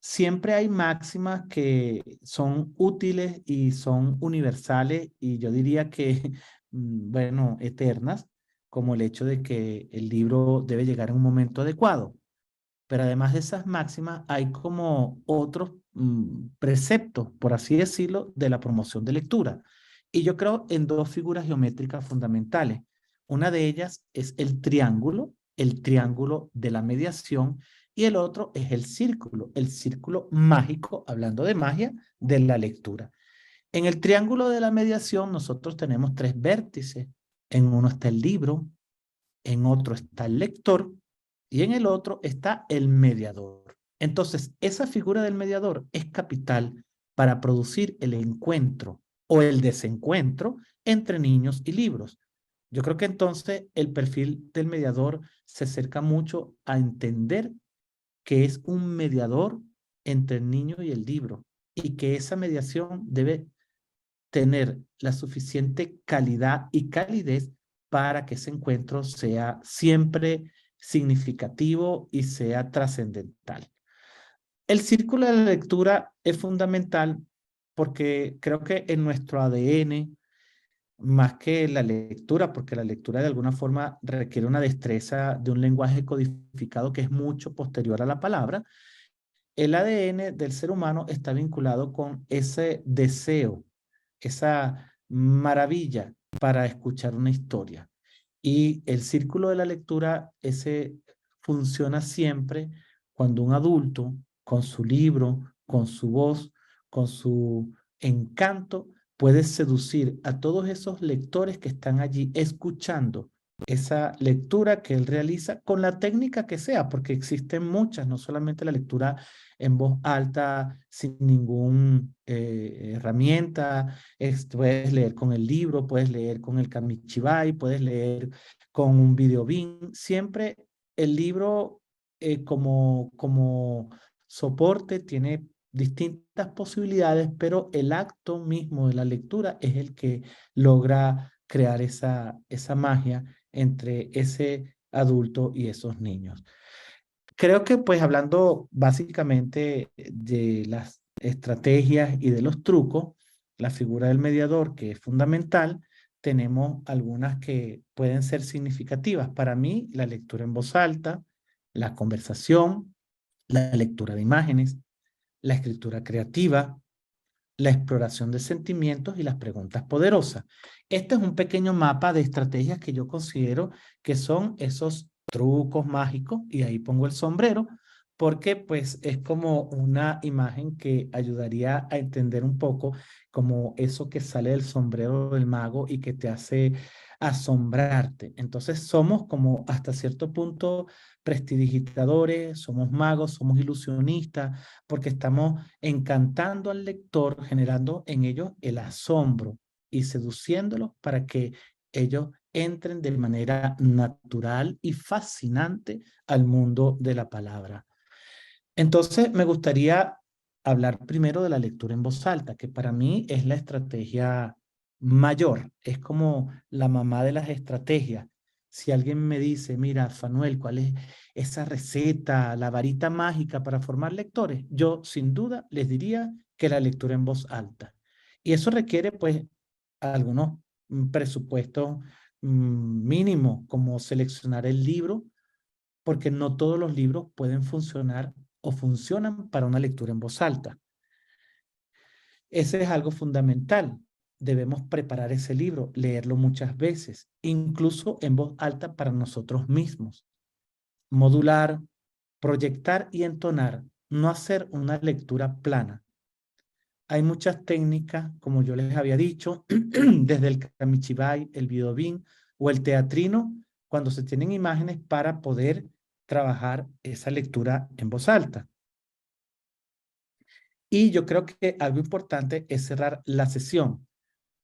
siempre hay máximas que son útiles y son universales y yo diría que, bueno, eternas, como el hecho de que el libro debe llegar en un momento adecuado. Pero además de esas máximas, hay como otros preceptos, por así decirlo, de la promoción de lectura. Y yo creo en dos figuras geométricas fundamentales. Una de ellas es el triángulo de la mediación, y el otro es el círculo mágico, hablando de magia, de la lectura. En el triángulo de la mediación nosotros tenemos 3 vértices. En uno está el libro, en otro está el lector y en el otro está el mediador. Entonces, esa figura del mediador es capital para producir el encuentro o el desencuentro entre niños y libros. Yo creo que entonces el perfil del mediador se acerca mucho a entender que es un mediador entre el niño y el libro y que esa mediación debe tener la suficiente calidad y calidez para que ese encuentro sea siempre significativo y sea trascendental. El círculo de la lectura es fundamental porque creo que en nuestro ADN, más que la lectura, porque la lectura de alguna forma requiere una destreza de un lenguaje codificado que es mucho posterior a la palabra, el ADN del ser humano está vinculado con ese deseo, esa maravilla para escuchar una historia. Y el círculo de la lectura, ese funciona siempre cuando un adulto, con su libro, con su voz, con su encanto, puede seducir a todos esos lectores que están allí escuchando esa lectura que él realiza con la técnica que sea, porque existen muchas, no solamente la lectura en voz alta, sin ninguna herramienta, puedes leer con el libro, puedes leer con el Kamichibai, puedes leer con un videobeam. Siempre el libro como soporte tiene distintas posibilidades, pero el acto mismo de la lectura es el que logra crear esa magia entre ese adulto y esos niños. Creo que pues hablando básicamente de las estrategias y de los trucos, la figura del mediador, que es fundamental, tenemos algunas que pueden ser significativas. Para mí, la lectura en voz alta, la conversación, la lectura de imágenes, la escritura creativa, la exploración de sentimientos y las preguntas poderosas. Este es un pequeño mapa de estrategias que yo considero que son esos trucos mágicos, y ahí pongo el sombrero, porque pues es como una imagen que ayudaría a entender un poco como eso que sale del sombrero del mago y que te hace asombrarte. Entonces somos como hasta cierto punto prestidigitadores, somos magos, somos ilusionistas, porque estamos encantando al lector, generando en ellos el asombro y seduciéndolos para que ellos entren de manera natural y fascinante al mundo de la palabra. Entonces, me gustaría hablar primero de la lectura en voz alta, que para mí es la estrategia mayor, es como la mamá de las estrategias. Si alguien me dice, mira, Fanuel, ¿cuál es esa receta, la varita mágica para formar lectores? Yo sin duda les diría que la lectura en voz alta. Y eso requiere pues algunos presupuestos mínimos, como seleccionar el libro, porque no todos los libros pueden funcionar o funcionan para una lectura en voz alta. Ese es algo fundamental. Debemos preparar ese libro, leerlo muchas veces, incluso en voz alta para nosotros mismos. Modular, proyectar y entonar, no hacer una lectura plana. Hay muchas técnicas, como yo les había dicho, desde el kamichibai, el bidobin o el teatrino, cuando se tienen imágenes para poder trabajar esa lectura en voz alta. Y yo creo que algo importante es cerrar la sesión.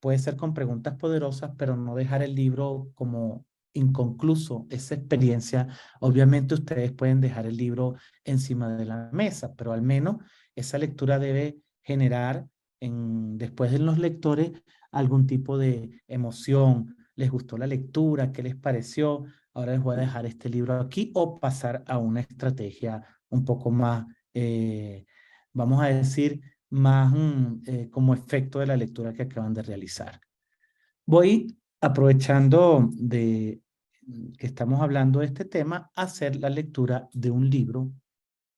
Puede ser con preguntas poderosas, pero no dejar el libro como inconcluso, esa experiencia. Obviamente ustedes pueden dejar el libro encima de la mesa, pero al menos esa lectura debe generar después en los lectores algún tipo de emoción. ¿Les gustó la lectura? ¿Qué les pareció? Ahora les voy a dejar este libro aquí, o pasar a una estrategia un poco más, vamos a decir, más como efecto de la lectura que acaban de realizar. Voy, aprovechando de que estamos hablando de este tema, a hacer la lectura de un libro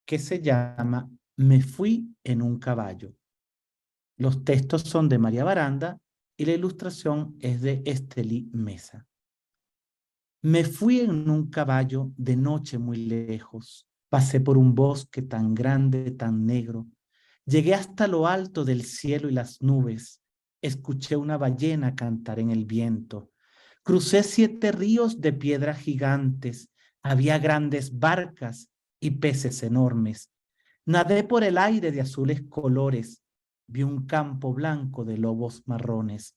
que se llama Me fui en un caballo. Los textos son de María Baranda y la ilustración es de Estelí Mesa. Me fui en un caballo de noche muy lejos. Pasé por un bosque tan grande, tan negro. Llegué hasta lo alto del cielo y las nubes. Escuché una ballena cantar en el viento. Crucé 7 ríos de piedras gigantes. Había grandes barcas y peces enormes. Nadé por el aire de azules colores. Vi un campo blanco de lobos marrones.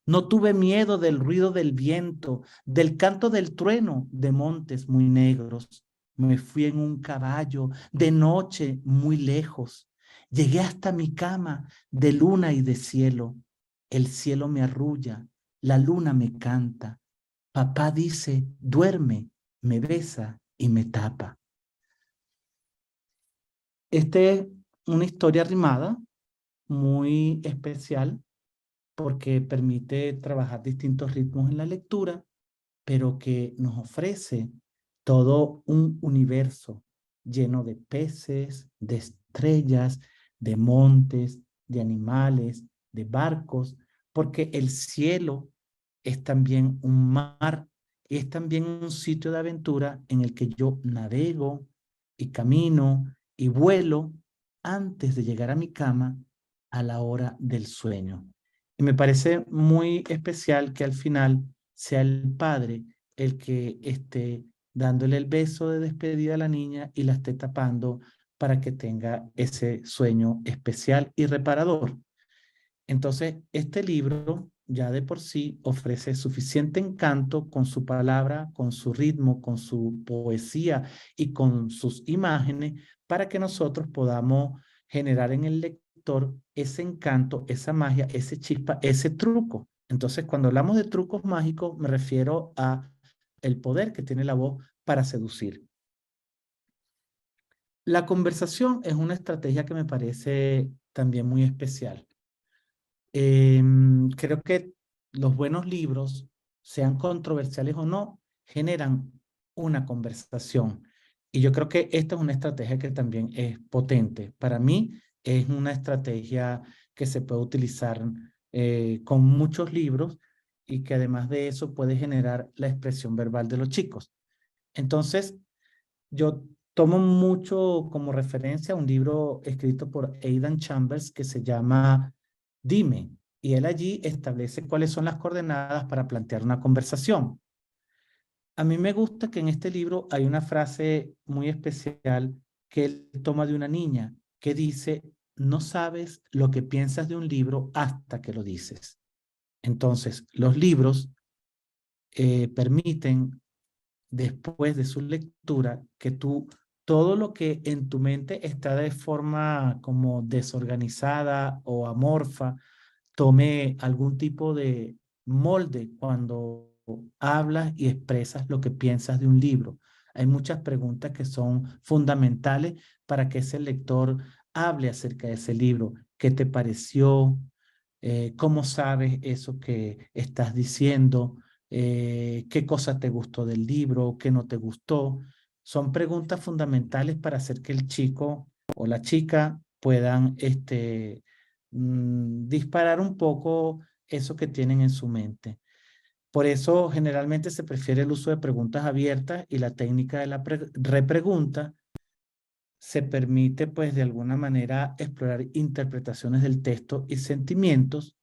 No tuve miedo del ruido del viento, del canto del trueno, de montes muy negros. Me fui en un caballo de noche muy lejos. Llegué hasta mi cama de luna y de cielo. El cielo me arrulla, la luna me canta. Papá dice, duerme, me besa y me tapa. Esta es una historia rimada muy especial porque permite trabajar distintos ritmos en la lectura, pero que nos ofrece todo un universo lleno de peces, de estrellas, de montes, de animales, de barcos, porque el cielo es también un mar, es también un sitio de aventura en el que yo navego y camino y vuelo antes de llegar a mi cama a la hora del sueño. Y me parece muy especial que al final sea el padre el que esté dándole el beso de despedida a la niña y la esté tapando para que tenga ese sueño especial y reparador. Entonces, este libro ya de por sí ofrece suficiente encanto con su palabra, con su ritmo, con su poesía y con sus imágenes para que nosotros podamos generar en el lector ese encanto, esa magia, ese chispa, ese truco. Entonces, cuando hablamos de trucos mágicos, me refiero a el poder que tiene la voz para seducir. La conversación es una estrategia que me parece también muy especial. Creo que los buenos libros, sean controversiales o no, generan una conversación. Y yo creo que esta es una estrategia que también es potente. Para mí es una estrategia que se puede utilizar con muchos libros y que además de eso puede generar la expresión verbal de los chicos. Entonces, yo tomo mucho como referencia un libro escrito por Aidan Chambers que se llama Dime, y él allí establece cuáles son las coordenadas para plantear una conversación. A mí me gusta que en este libro hay una frase muy especial que él toma de una niña que dice, no sabes lo que piensas de un libro hasta que lo dices. Entonces, los libros permiten después de su lectura, que tú, todo lo que en tu mente está de forma como desorganizada o amorfa, tome algún tipo de molde cuando hablas y expresas lo que piensas de un libro. Hay muchas preguntas que son fundamentales para que ese lector hable acerca de ese libro. ¿Qué te pareció? ¿Cómo sabes eso que estás diciendo? ¿Qué cosa te gustó del libro? ¿Qué no te gustó? Son preguntas fundamentales para hacer que el chico o la chica puedan disparar un poco eso que tienen en su mente. Por eso generalmente se prefiere el uso de preguntas abiertas y la técnica de la repregunta se permite pues de alguna manera explorar interpretaciones del texto y sentimientos.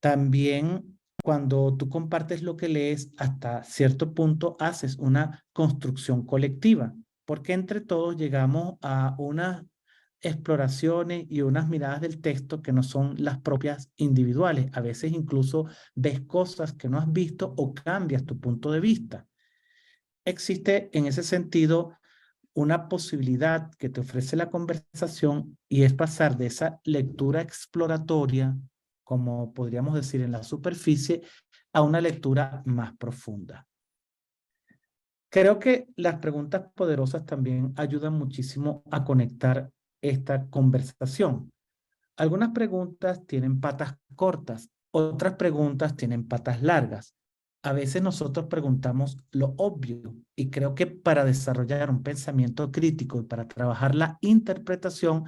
También cuando tú compartes lo que lees, hasta cierto punto haces una construcción colectiva, porque entre todos llegamos a unas exploraciones y unas miradas del texto que no son las propias individuales. A veces incluso ves cosas que no has visto o cambias tu punto de vista. Existe en ese sentido una posibilidad que te ofrece la conversación y es pasar de esa lectura exploratoria, como podríamos decir en la superficie, a una lectura más profunda. Creo que las preguntas poderosas también ayudan muchísimo a conectar esta conversación. Algunas preguntas tienen patas cortas, otras preguntas tienen patas largas. A veces nosotros preguntamos lo obvio y creo que para desarrollar un pensamiento crítico y para trabajar la interpretación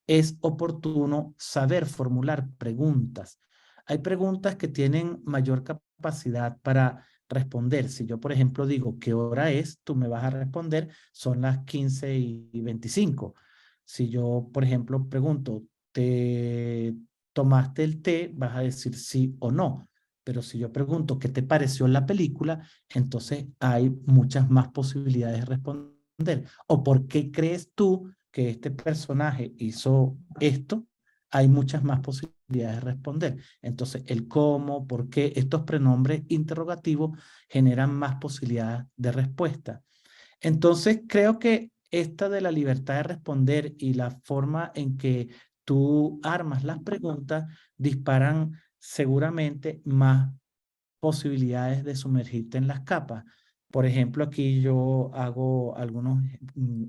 es oportuno saber formular preguntas. Hay preguntas que tienen mayor capacidad para responder. Si yo, por ejemplo, digo, ¿qué hora es? Tú me vas a responder, son las 15:25. Si yo, por ejemplo, pregunto, ¿te tomaste el té? Vas a decir sí o no. Pero si yo pregunto qué te pareció la película, entonces hay muchas más posibilidades de responder. ¿O por qué crees tú que este personaje hizo esto? Hay muchas más posibilidades de responder. Entonces, el cómo, por qué, estos pronombres interrogativos generan más posibilidades de respuesta. Entonces, creo que esta de la libertad de responder y la forma en que tú armas las preguntas disparan seguramente más posibilidades de sumergirte en las capas. Por ejemplo, aquí yo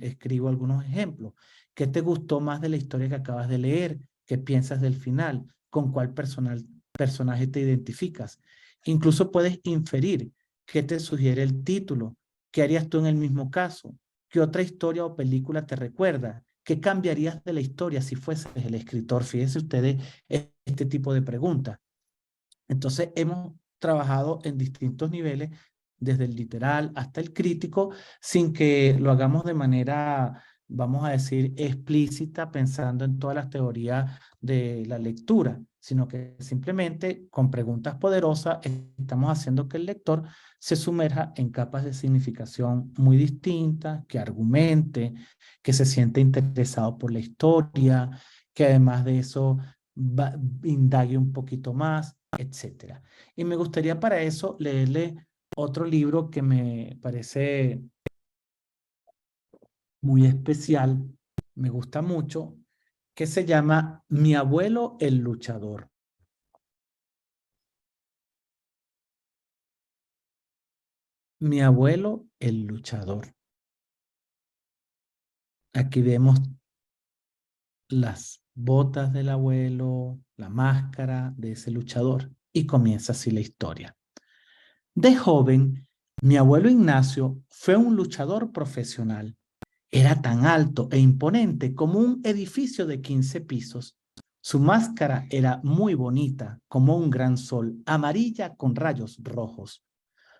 escribo algunos ejemplos. ¿Qué te gustó más de la historia que acabas de leer? ¿Qué piensas del final? ¿Con cuál personaje te identificas? Incluso puedes inferir qué te sugiere el título. ¿Qué harías tú en el mismo caso? ¿Qué otra historia o película te recuerda? ¿Qué cambiarías de la historia si fueses el escritor? Fíjense ustedes este tipo de preguntas. Entonces, hemos trabajado en distintos niveles, desde el literal hasta el crítico, sin que lo hagamos de manera, vamos a decir, explícita, pensando en todas las teorías de la lectura, sino que simplemente con preguntas poderosas estamos haciendo que el lector se sumerja en capas de significación muy distintas, que argumente, que se siente interesado por la historia, que además de eso indague un poquito más, etcétera. Y me gustaría para eso leerle otro libro que me parece muy especial, me gusta mucho, que se llama Mi abuelo el luchador. Mi abuelo, el luchador. Aquí vemos las botas del abuelo, la máscara de ese luchador, y comienza así la historia. De joven, mi abuelo Ignacio fue un luchador profesional. Era tan alto e imponente como un edificio de 15 pisos. Su máscara era muy bonita, como un gran sol, amarilla con rayos rojos.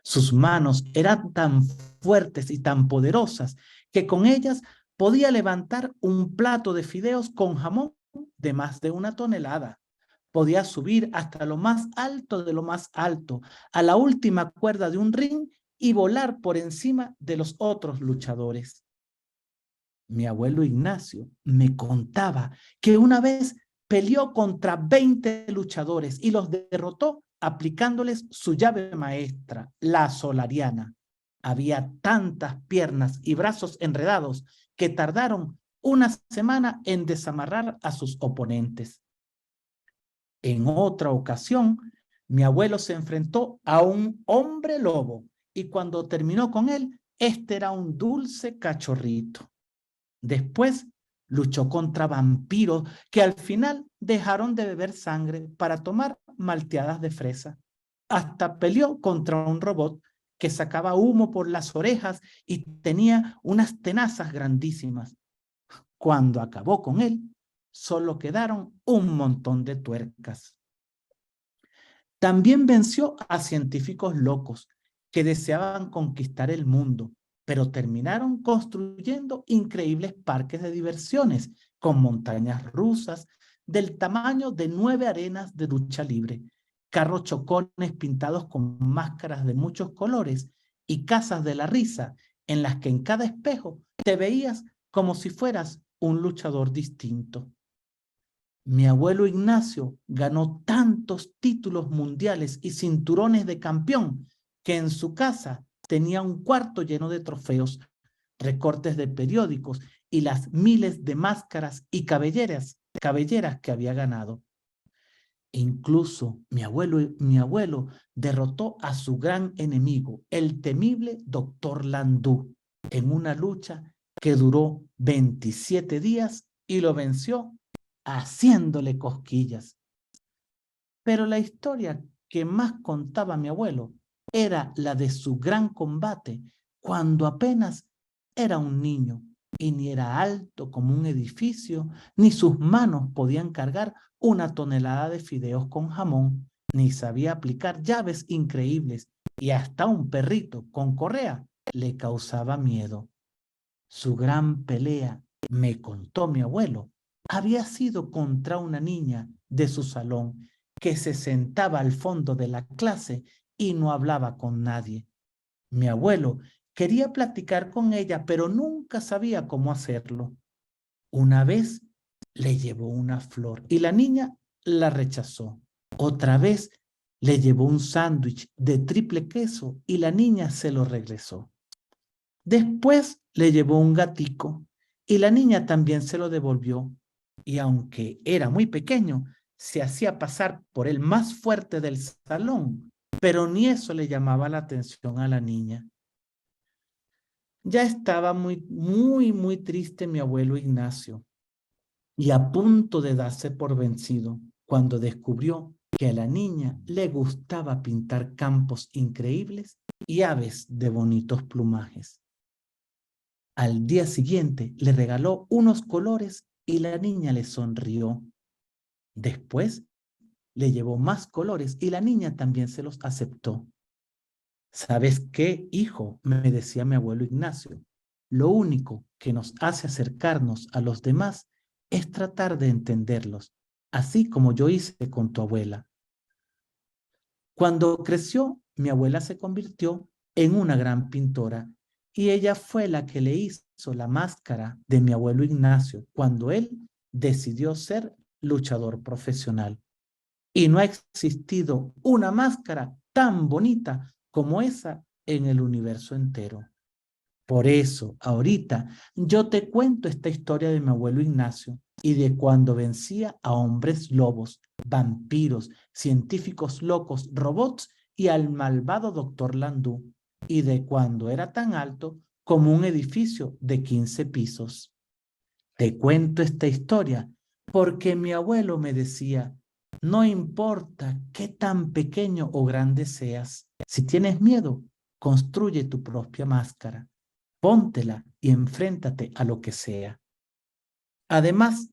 Sus manos eran tan fuertes y tan poderosas que con ellas podía levantar un plato de fideos con jamón de más de 1 tonelada. Podía subir hasta lo más alto de lo más alto, a la última cuerda de un ring y volar por encima de los otros luchadores. Mi abuelo Ignacio me contaba que una vez peleó contra 20 luchadores y los derrotó aplicándoles su llave maestra, la solariana. Había tantas piernas y brazos enredados que tardaron 1 semana en desamarrar a sus oponentes. En otra ocasión, mi abuelo se enfrentó a un hombre lobo y cuando terminó con él, este era un dulce cachorrito. Después luchó contra vampiros que al final dejaron de beber sangre para tomar malteadas de fresa. Hasta peleó contra un robot que sacaba humo por las orejas y tenía unas tenazas grandísimas. Cuando acabó con él, solo quedaron un montón de tuercas. También venció a científicos locos que deseaban conquistar el mundo, pero terminaron construyendo increíbles parques de diversiones con montañas rusas del tamaño de 9 arenas de ducha libre, carros chocones pintados con máscaras de muchos colores y casas de la risa en las que en cada espejo te veías como si fueras un luchador distinto. Mi abuelo Ignacio ganó tantos títulos mundiales y cinturones de campeón que en su casa tenía un cuarto lleno de trofeos, recortes de periódicos y las miles de máscaras y cabelleras que había ganado. Incluso mi abuelo derrotó a su gran enemigo, el temible doctor Landú, en una lucha que duró 27 días y lo venció haciéndole cosquillas. Pero la historia que más contaba mi abuelo era la de su gran combate cuando apenas era un niño y ni era alto como un edificio, ni sus manos podían cargar 1 tonelada de fideos con jamón, ni sabía aplicar llaves increíbles y hasta un perrito con correa le causaba miedo. Su gran pelea, me contó mi abuelo, había sido contra una niña de su salón que se sentaba al fondo de la clase y no hablaba con nadie. Mi abuelo quería platicar con ella, pero nunca sabía cómo hacerlo. Una vez le llevó una flor y la niña la rechazó. Otra vez le llevó un sándwich de triple queso y la niña se lo regresó. Después le llevó un gatico y la niña también se lo devolvió. Y aunque era muy pequeño, se hacía pasar por el más fuerte del salón, pero ni eso le llamaba la atención a la niña. Ya estaba muy triste mi abuelo Ignacio y a punto de darse por vencido cuando descubrió que a la niña le gustaba pintar campos increíbles y aves de bonitos plumajes. Al día siguiente le regaló unos colores y la niña le sonrió. Después le llevó más colores y la niña también se los aceptó. ¿Sabes qué, hijo? Me decía mi abuelo Ignacio. Lo único que nos hace acercarnos a los demás es tratar de entenderlos, así como yo hice con tu abuela. Cuando creció, mi abuela se convirtió en una gran pintora y ella fue la que le hizo la máscara de mi abuelo Ignacio cuando él decidió ser luchador profesional. Y no ha existido una máscara tan bonita como esa en el universo entero. Por eso, ahorita, yo te cuento esta historia de mi abuelo Ignacio y de cuando vencía a hombres lobos, vampiros, científicos locos, robots y al malvado doctor Landú. y de cuando era tan alto como un edificio de 15 pisos. Te cuento esta historia porque mi abuelo me decía, no importa qué tan pequeño o grande seas, si tienes miedo, construye tu propia máscara, póntela y enfréntate a lo que sea. Además,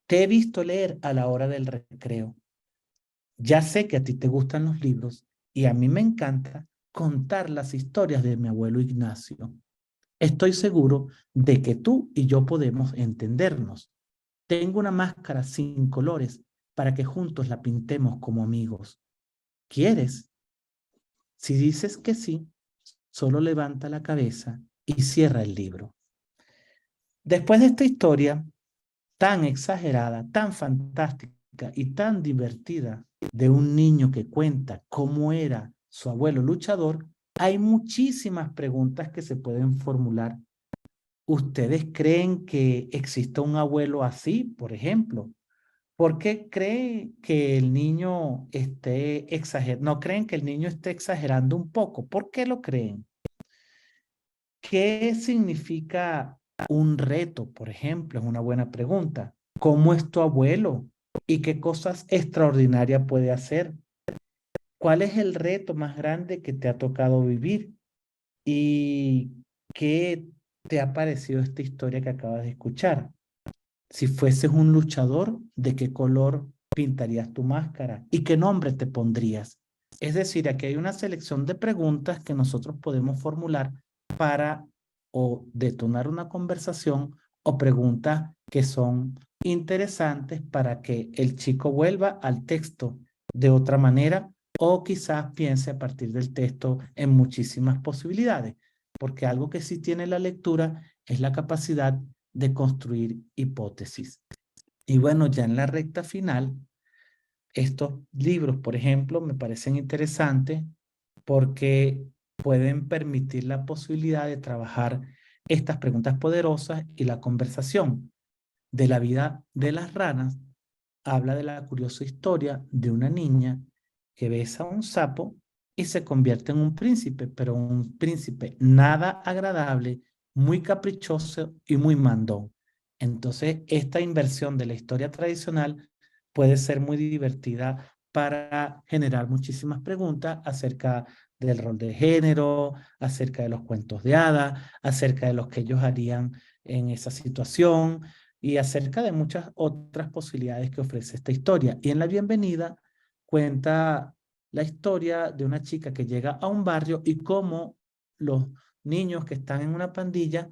te he visto leer a la hora del recreo. Ya sé que a ti te gustan los libros y a mí me encanta contar las historias de mi abuelo Ignacio. Estoy seguro de que tú y yo podemos entendernos. Tengo una máscara sin colores para que juntos la pintemos como amigos. ¿Quieres? Si dices que sí, solo levanta la cabeza y cierra el libro. Después de esta historia tan exagerada, tan fantástica y tan divertida de un niño que cuenta cómo era su abuelo luchador, hay muchísimas preguntas que se pueden formular. ¿Ustedes creen que existe un abuelo así, por ejemplo? ¿Por qué creen que el niño esté exagerando? ¿No creen que el niño esté exagerando un poco? ¿Por qué lo creen? ¿Qué significa un reto, por ejemplo? Es una buena pregunta. ¿Cómo es tu abuelo? ¿Y qué cosas extraordinarias puede hacer? ¿Cuál es el reto más grande que te ha tocado vivir? ¿Y qué te ha parecido esta historia que acabas de escuchar? Si fueses un luchador, ¿de qué color pintarías tu máscara? ¿Y qué nombre te pondrías? Es decir, aquí hay una selección de preguntas que nosotros podemos formular para o detonar una conversación o preguntas que son interesantes para que el chico vuelva al texto de otra manera o quizás piense a partir del texto en muchísimas posibilidades, porque algo que sí tiene la lectura es la capacidad de construir hipótesis. Y bueno, ya en la recta final, estos libros, por ejemplo, me parecen interesantes porque pueden permitir la posibilidad de trabajar estas preguntas poderosas y la conversación de la vida de las ranas. Habla de la curiosa historia de una niña que besa a un sapo y se convierte en un príncipe, pero un príncipe nada agradable, muy caprichoso y muy mandón. Entonces, esta inversión de la historia tradicional puede ser muy divertida para generar muchísimas preguntas acerca del rol de género, acerca de los cuentos de hadas, acerca de lo que ellos harían en esa situación, y acerca de muchas otras posibilidades que ofrece esta historia. Y en la bienvenida cuenta la historia de una chica que llega a un barrio y cómo los niños que están en una pandilla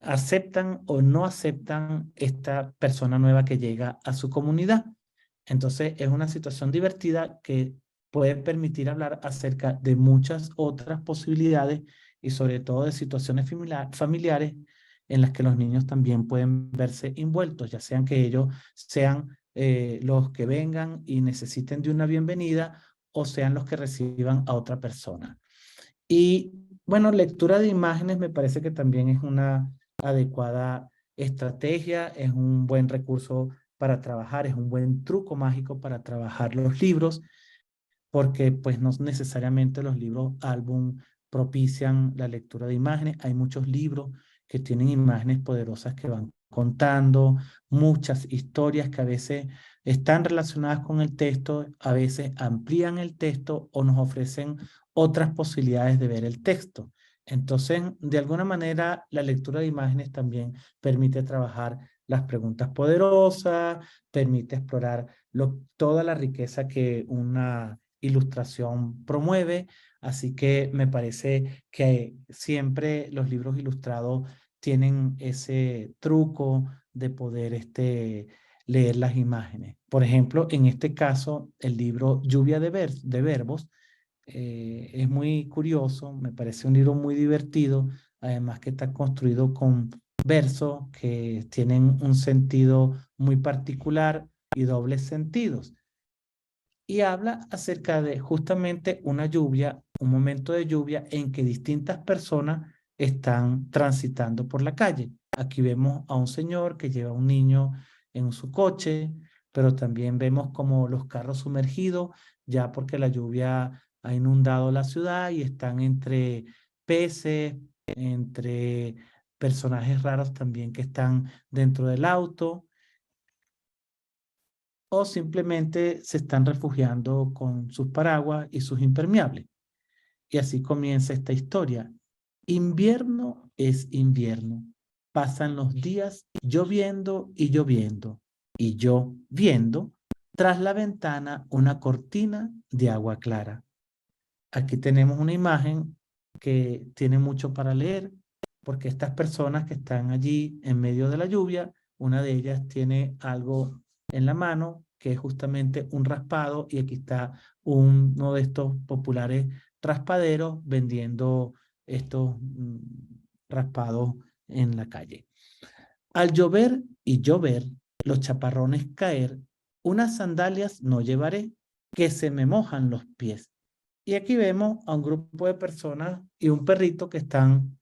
aceptan o no aceptan esta persona nueva que llega a su comunidad. Entonces es una situación divertida que puede permitir hablar acerca de muchas otras posibilidades y sobre todo de situaciones familiares en las que los niños también pueden verse envueltos, ya sean que ellos sean los que vengan y necesiten de una bienvenida o sean los que reciban a otra persona. Y bueno, lectura de imágenes me parece que también es una adecuada estrategia, es un buen recurso para trabajar, es un buen truco mágico para trabajar los libros, porque pues no necesariamente los libros álbum propician la lectura de imágenes. Hay muchos libros que tienen imágenes poderosas que van contando muchas historias que a veces están relacionadas con el texto, a veces amplían el texto o nos ofrecen otras posibilidades de ver el texto. Entonces, de alguna manera, la lectura de imágenes también permite trabajar las preguntas poderosas, permite explorar toda la riqueza que una ilustración promueve, así que me parece que siempre los libros ilustrados tienen ese truco de poder leer las imágenes. Por ejemplo, en este caso, el libro Lluvia de Verbos es muy curioso, me parece un libro muy divertido, además que está construido con versos que tienen un sentido muy particular y dobles sentidos, y habla acerca de justamente una lluvia, un momento de lluvia en que distintas personas están transitando por la calle. Aquí vemos a un señor que lleva a un niño en su coche, pero también vemos como los carros sumergidos, ya porque la lluvia ha inundado la ciudad y están entre peces, entre personajes raros también que están dentro del auto, o simplemente se están refugiando con sus paraguas y sus impermeables. Y así comienza esta historia. Invierno es invierno. Pasan los días lloviendo y lloviendo. Y yo viendo tras la ventana una cortina de agua clara. Aquí tenemos una imagen que tiene mucho para leer, porque estas personas que están allí en medio de la lluvia, una de ellas tiene algo en la mano que es justamente un raspado, y aquí está uno de estos populares raspaderos vendiendo estos raspados en la calle. Al llover y llover, los chaparrones caer, unas sandalias no llevaré, que se me mojan los pies. Y aquí vemos a un grupo de personas y un perrito que están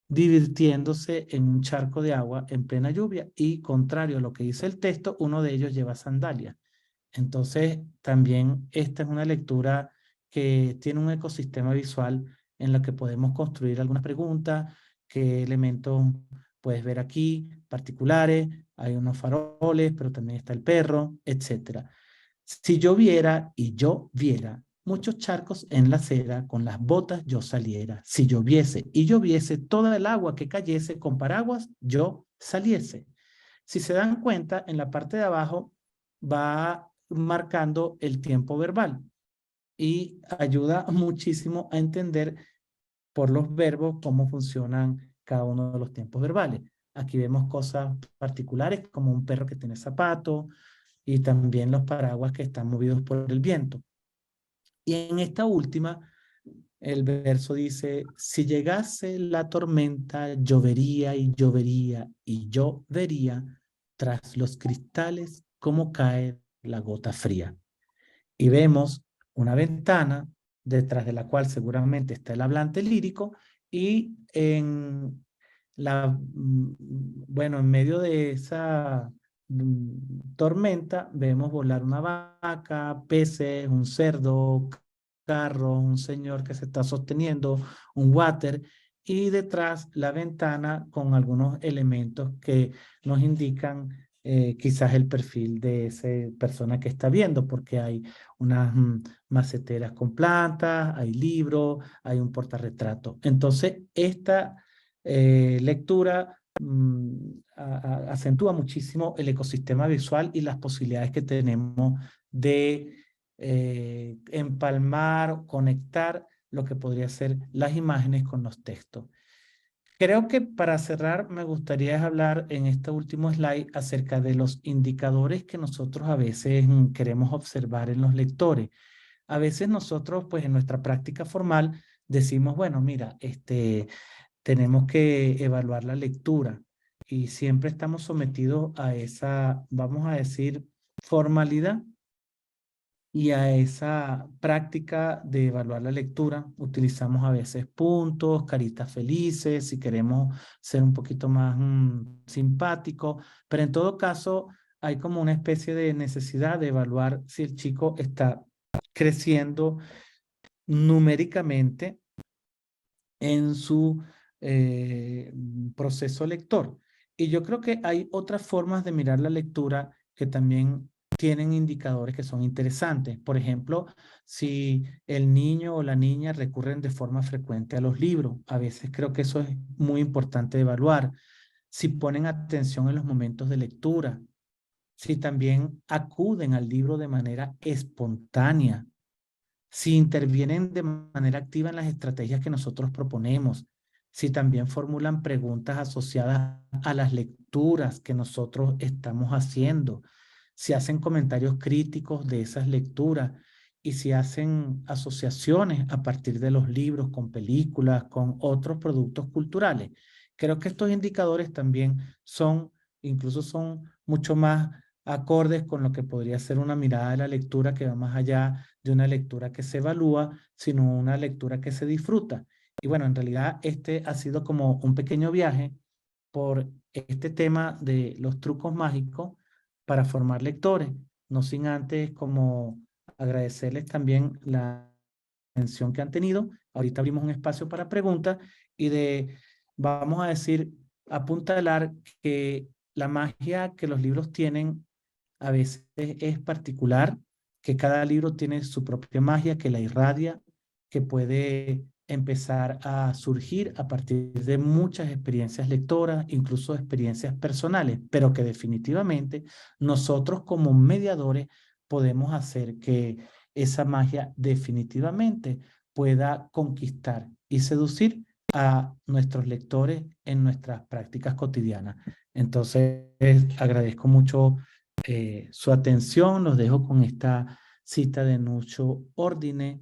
divirtiéndose en un charco de agua en plena lluvia, y contrario a lo que dice el texto, uno de ellos lleva sandalias. Entonces, también esta es una lectura que tiene un ecosistema visual en la que podemos construir algunas preguntas: qué elementos puedes ver aquí, particulares, hay unos faroles, pero también está el perro, etcétera. Si yo viera y yo viera muchos charcos en la acera, con las botas yo saliera. Si lloviese y lloviese, toda el agua que cayese con paraguas, yo saliese. Si se dan cuenta, en la parte de abajo va marcando el tiempo verbal y ayuda muchísimo a entender por los verbos cómo funcionan cada uno de los tiempos verbales. Aquí vemos cosas particulares como un perro que tiene zapatos, y también los paraguas que están movidos por el viento. Y en esta última, el verso dice: si llegase la tormenta, llovería y llovería, y yo vería tras los cristales cómo cae la gota fría. Y vemos una ventana detrás de la cual seguramente está el hablante lírico, y bueno, en medio de esa tormenta vemos volar una vaca, peces, un cerdo, carros, un señor que se está sosteniendo, un water, y detrás la ventana con algunos elementos que nos indican quizás el perfil de esa persona que está viendo, porque hay unas maceteras con plantas, hay libros, hay un portarretrato. Entonces, esta lectura acentúa muchísimo el ecosistema visual y las posibilidades que tenemos de empalmar, conectar lo que podría ser las imágenes con los textos. Creo que para cerrar me gustaría hablar en este último slide acerca de los indicadores que nosotros a veces queremos observar en los lectores. A veces nosotros, pues en nuestra práctica formal, decimos, bueno, mira, tenemos que evaluar la lectura, y siempre estamos sometidos a esa, vamos a decir, formalidad y a esa práctica de evaluar la lectura. Utilizamos a veces puntos, caritas felices, si queremos ser un poquito más simpáticos, pero en todo caso hay como una especie de necesidad de evaluar si el chico está creciendo numéricamente en su proceso lector. Y yo creo que hay otras formas de mirar la lectura que también tienen indicadores que son interesantes. Por ejemplo, si el niño o la niña recurren de forma frecuente a los libros, a veces creo que eso es muy importante de evaluar. Si ponen atención en los momentos de lectura, si también acuden al libro de manera espontánea, si intervienen de manera activa en las estrategias que nosotros proponemos, si también formulan preguntas asociadas a las lecturas que nosotros estamos haciendo, si hacen comentarios críticos de esas lecturas, y si hacen asociaciones a partir de los libros con películas, con otros productos culturales. Creo que estos indicadores también incluso son mucho más acordes con lo que podría ser una mirada de la lectura que va más allá de una lectura que se evalúa, sino una lectura que se disfruta. Y bueno, en realidad este ha sido como un pequeño viaje por este tema de los trucos mágicos para formar lectores, no sin antes como agradecerles también la atención que han tenido. Ahorita abrimos un espacio para preguntas y vamos a decir, apuntalar que la magia que los libros tienen a veces es particular, que cada libro tiene su propia magia que la irradia, que puede empezar a surgir a partir de muchas experiencias lectoras, incluso experiencias personales, pero que definitivamente nosotros como mediadores podemos hacer que esa magia definitivamente pueda conquistar y seducir a nuestros lectores en nuestras prácticas cotidianas. Entonces, agradezco mucho su atención. Los dejo con esta cita de Nucho Ordine,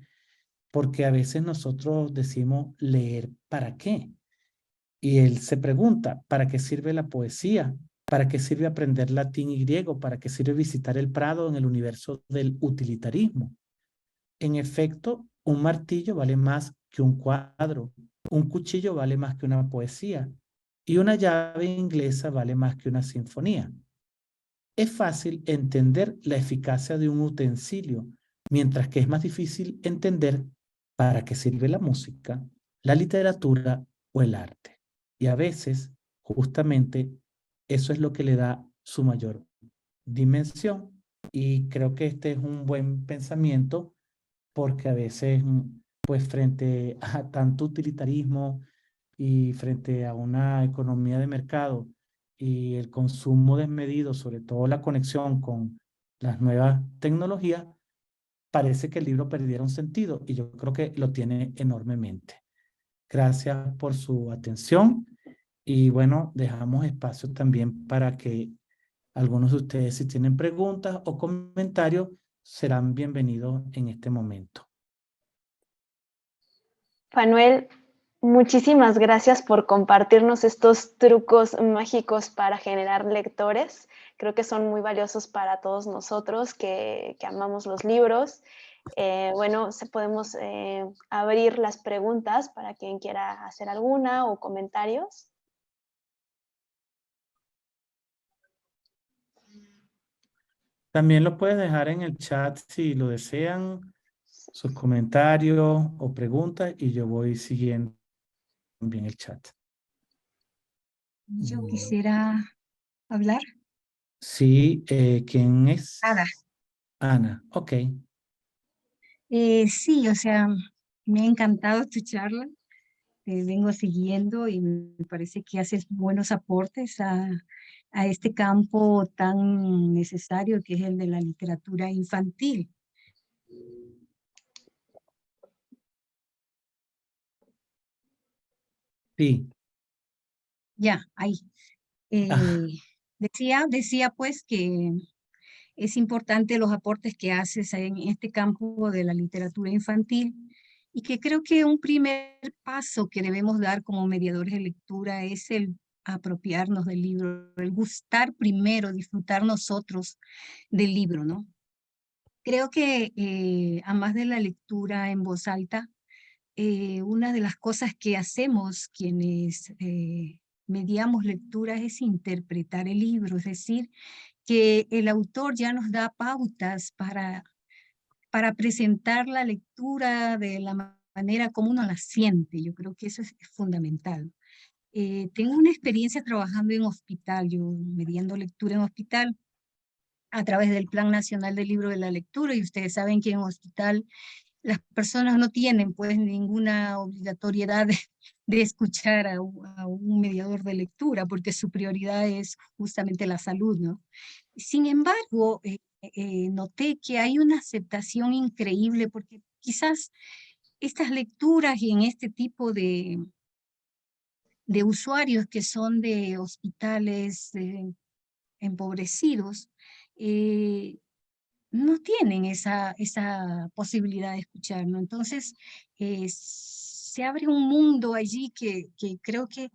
porque a veces nosotros decimos leer ¿para qué? Y él se pregunta, ¿para qué sirve la poesía? ¿Para qué sirve aprender latín y griego? ¿Para qué sirve visitar el Prado en el universo del utilitarismo? En efecto, un martillo vale más que un cuadro, un cuchillo vale más que una poesía y una llave inglesa vale más que una sinfonía. Es fácil entender la eficacia de un utensilio, mientras que es más difícil entender para qué sirve la música, la literatura o el arte. Y a veces, justamente, eso es lo que le da su mayor dimensión. Y creo que este es un buen pensamiento porque a veces, pues frente a tanto utilitarismo y frente a una economía de mercado y el consumo desmedido, sobre todo la conexión con las nuevas tecnologías, parece que el libro perdiera un sentido y yo creo que lo tiene enormemente. Gracias por su atención y bueno, dejamos espacio también para que algunos de ustedes, si tienen preguntas o comentarios, serán bienvenidos en este momento. Manuel, muchísimas gracias por compartirnos estos trucos mágicos para generar lectores. Creo que son muy valiosos para todos nosotros que amamos los libros. Bueno, podemos abrir las preguntas para quien quiera hacer alguna o comentarios. También lo puedes dejar en el chat si lo desean, sus comentarios o preguntas y yo voy siguiendo también el chat. Yo quisiera hablar. Sí, ¿quién es? Ada. Ana, ok. Sí, o sea, me ha encantado tu charla. Te vengo siguiendo y me parece que haces buenos aportes a este campo tan necesario que es el de la literatura infantil. Sí. Ya, ahí. Decía pues que es importante los aportes que haces en este campo de la literatura infantil y que creo que un primer paso que debemos dar como mediadores de lectura es el apropiarnos del libro, el gustar primero, disfrutar nosotros del libro, ¿no? Creo que a más de la lectura en voz alta, una de las cosas que hacemos quienes mediamos lecturas es interpretar el libro, es decir, que el autor ya nos da pautas para presentar la lectura de la manera como uno la siente. Yo creo que eso es fundamental. Tengo una experiencia trabajando en hospital, yo mediando lectura en hospital a través del Plan Nacional del Libro de la Lectura, y ustedes saben que en hospital las personas no tienen pues ninguna obligatoriedad de escuchar a un mediador de lectura, porque su prioridad es justamente la salud, ¿no? Sin embargo, noté que hay una aceptación increíble, porque quizás estas lecturas y en este tipo de usuarios que son de hospitales empobrecidos, no tienen esa posibilidad de escuchar, ¿no? Entonces, se abre un mundo allí que creo que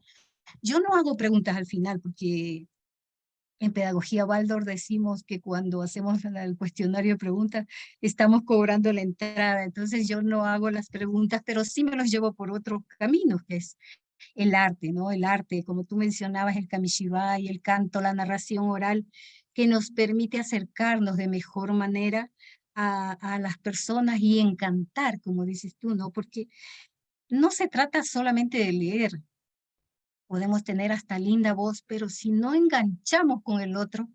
yo no hago preguntas al final, porque en Pedagogía Waldorf decimos que cuando hacemos el cuestionario de preguntas, estamos cobrando la entrada. Entonces yo no hago las preguntas, pero sí me los llevo por otros caminos, que es el arte, ¿no? El arte, como tú mencionabas, el kamishibai, el canto, la narración oral, que nos permite acercarnos de mejor manera a las personas y encantar, como dices tú, ¿no? Porque no se trata solamente de leer. Podemos tener hasta linda voz, pero si no enganchamos con el otro,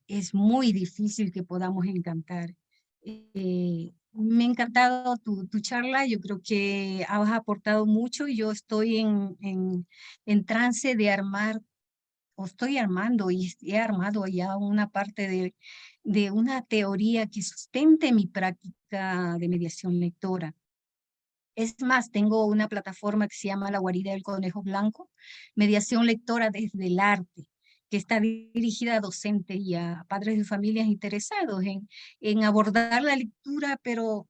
es muy difícil que podamos encantar. Me ha encantado tu charla, yo creo que has aportado mucho y yo estoy en trance de armar, o estoy armando y he armado ya una parte de una teoría que sustente mi práctica de mediación lectora. Es más, tengo una plataforma que se llama La Guarida del Conejo Blanco, mediación lectora desde el arte, que está dirigida a docentes y a padres de familias interesados en abordar la lectura, pero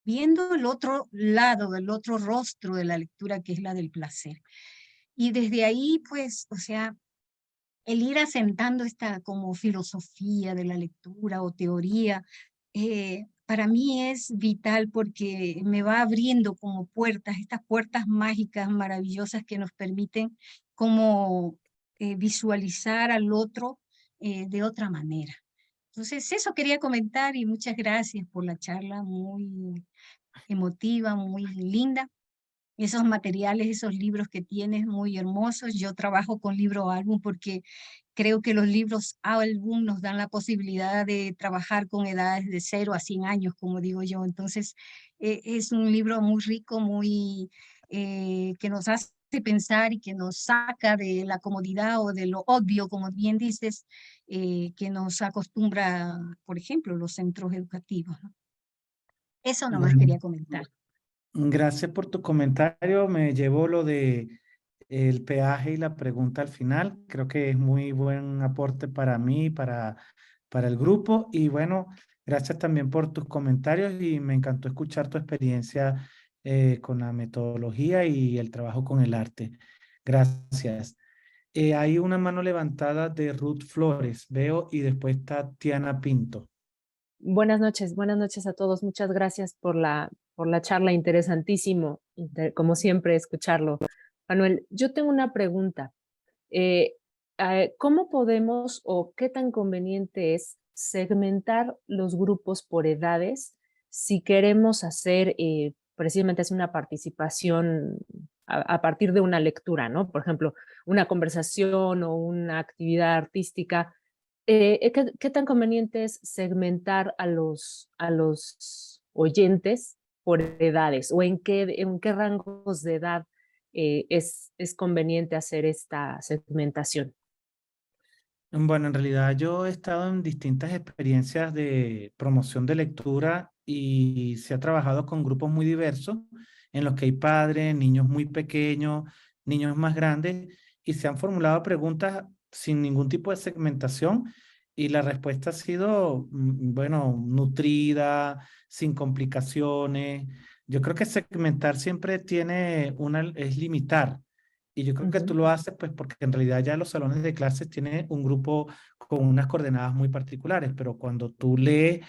viendo el otro lado, el otro rostro de la lectura, que es la del placer. Y desde ahí, pues, o sea, el ir asentando esta como filosofía de la lectura o teoría, para mí es vital porque me va abriendo como puertas, estas puertas mágicas, maravillosas que nos permiten como visualizar al otro de otra manera. Entonces, eso quería comentar y muchas gracias por la charla muy emotiva, muy linda. Esos materiales, esos libros que tienes muy hermosos. Yo trabajo con libro álbum porque creo que los libros álbum nos dan la posibilidad de trabajar con edades de 0 a 100 años, como digo yo. Entonces, es un libro muy rico, muy que nos hace pensar y que nos saca de la comodidad o de lo obvio, como bien dices, que nos acostumbra, por ejemplo, los centros educativos, ¿no? Eso nomás Bueno, quería comentar. gracias por tu comentario. Me llevo lo de el peaje y la pregunta al final. Creo que es muy buen aporte para mí, para el grupo. Y bueno, gracias también por tus comentarios y me encantó escuchar tu experiencia con la metodología y el trabajo con el arte. Gracias. Hay una mano levantada de Ruth Flores, veo, y después está Tiana Pinto. Buenas noches a todos. Muchas gracias por la charla, interesantísimo, como siempre, escucharlo. Manuel, yo tengo una pregunta. Eh, ¿Cómo podemos o qué tan conveniente es segmentar los grupos por edades si queremos hacer precisamente hacer una participación a partir de una lectura, ¿no? Por ejemplo, una conversación o una actividad artística. ¿Qué tan conveniente es segmentar a los oyentes por edades? ¿O en qué rangos de edad es conveniente hacer esta segmentación? Bueno, en realidad yo he estado en distintas experiencias de promoción de lectura y se ha trabajado con grupos muy diversos en los que hay padres, niños muy pequeños, niños más grandes y se han formulado preguntas sin ningún tipo de segmentación y la respuesta ha sido, bueno, nutrida, sin complicaciones. Yo creo que segmentar siempre es limitar. Y yo creo que tú Ujú. lo haces pues porque en realidad ya los salones de clases tienen un grupo con unas coordenadas muy particulares, pero cuando tú lees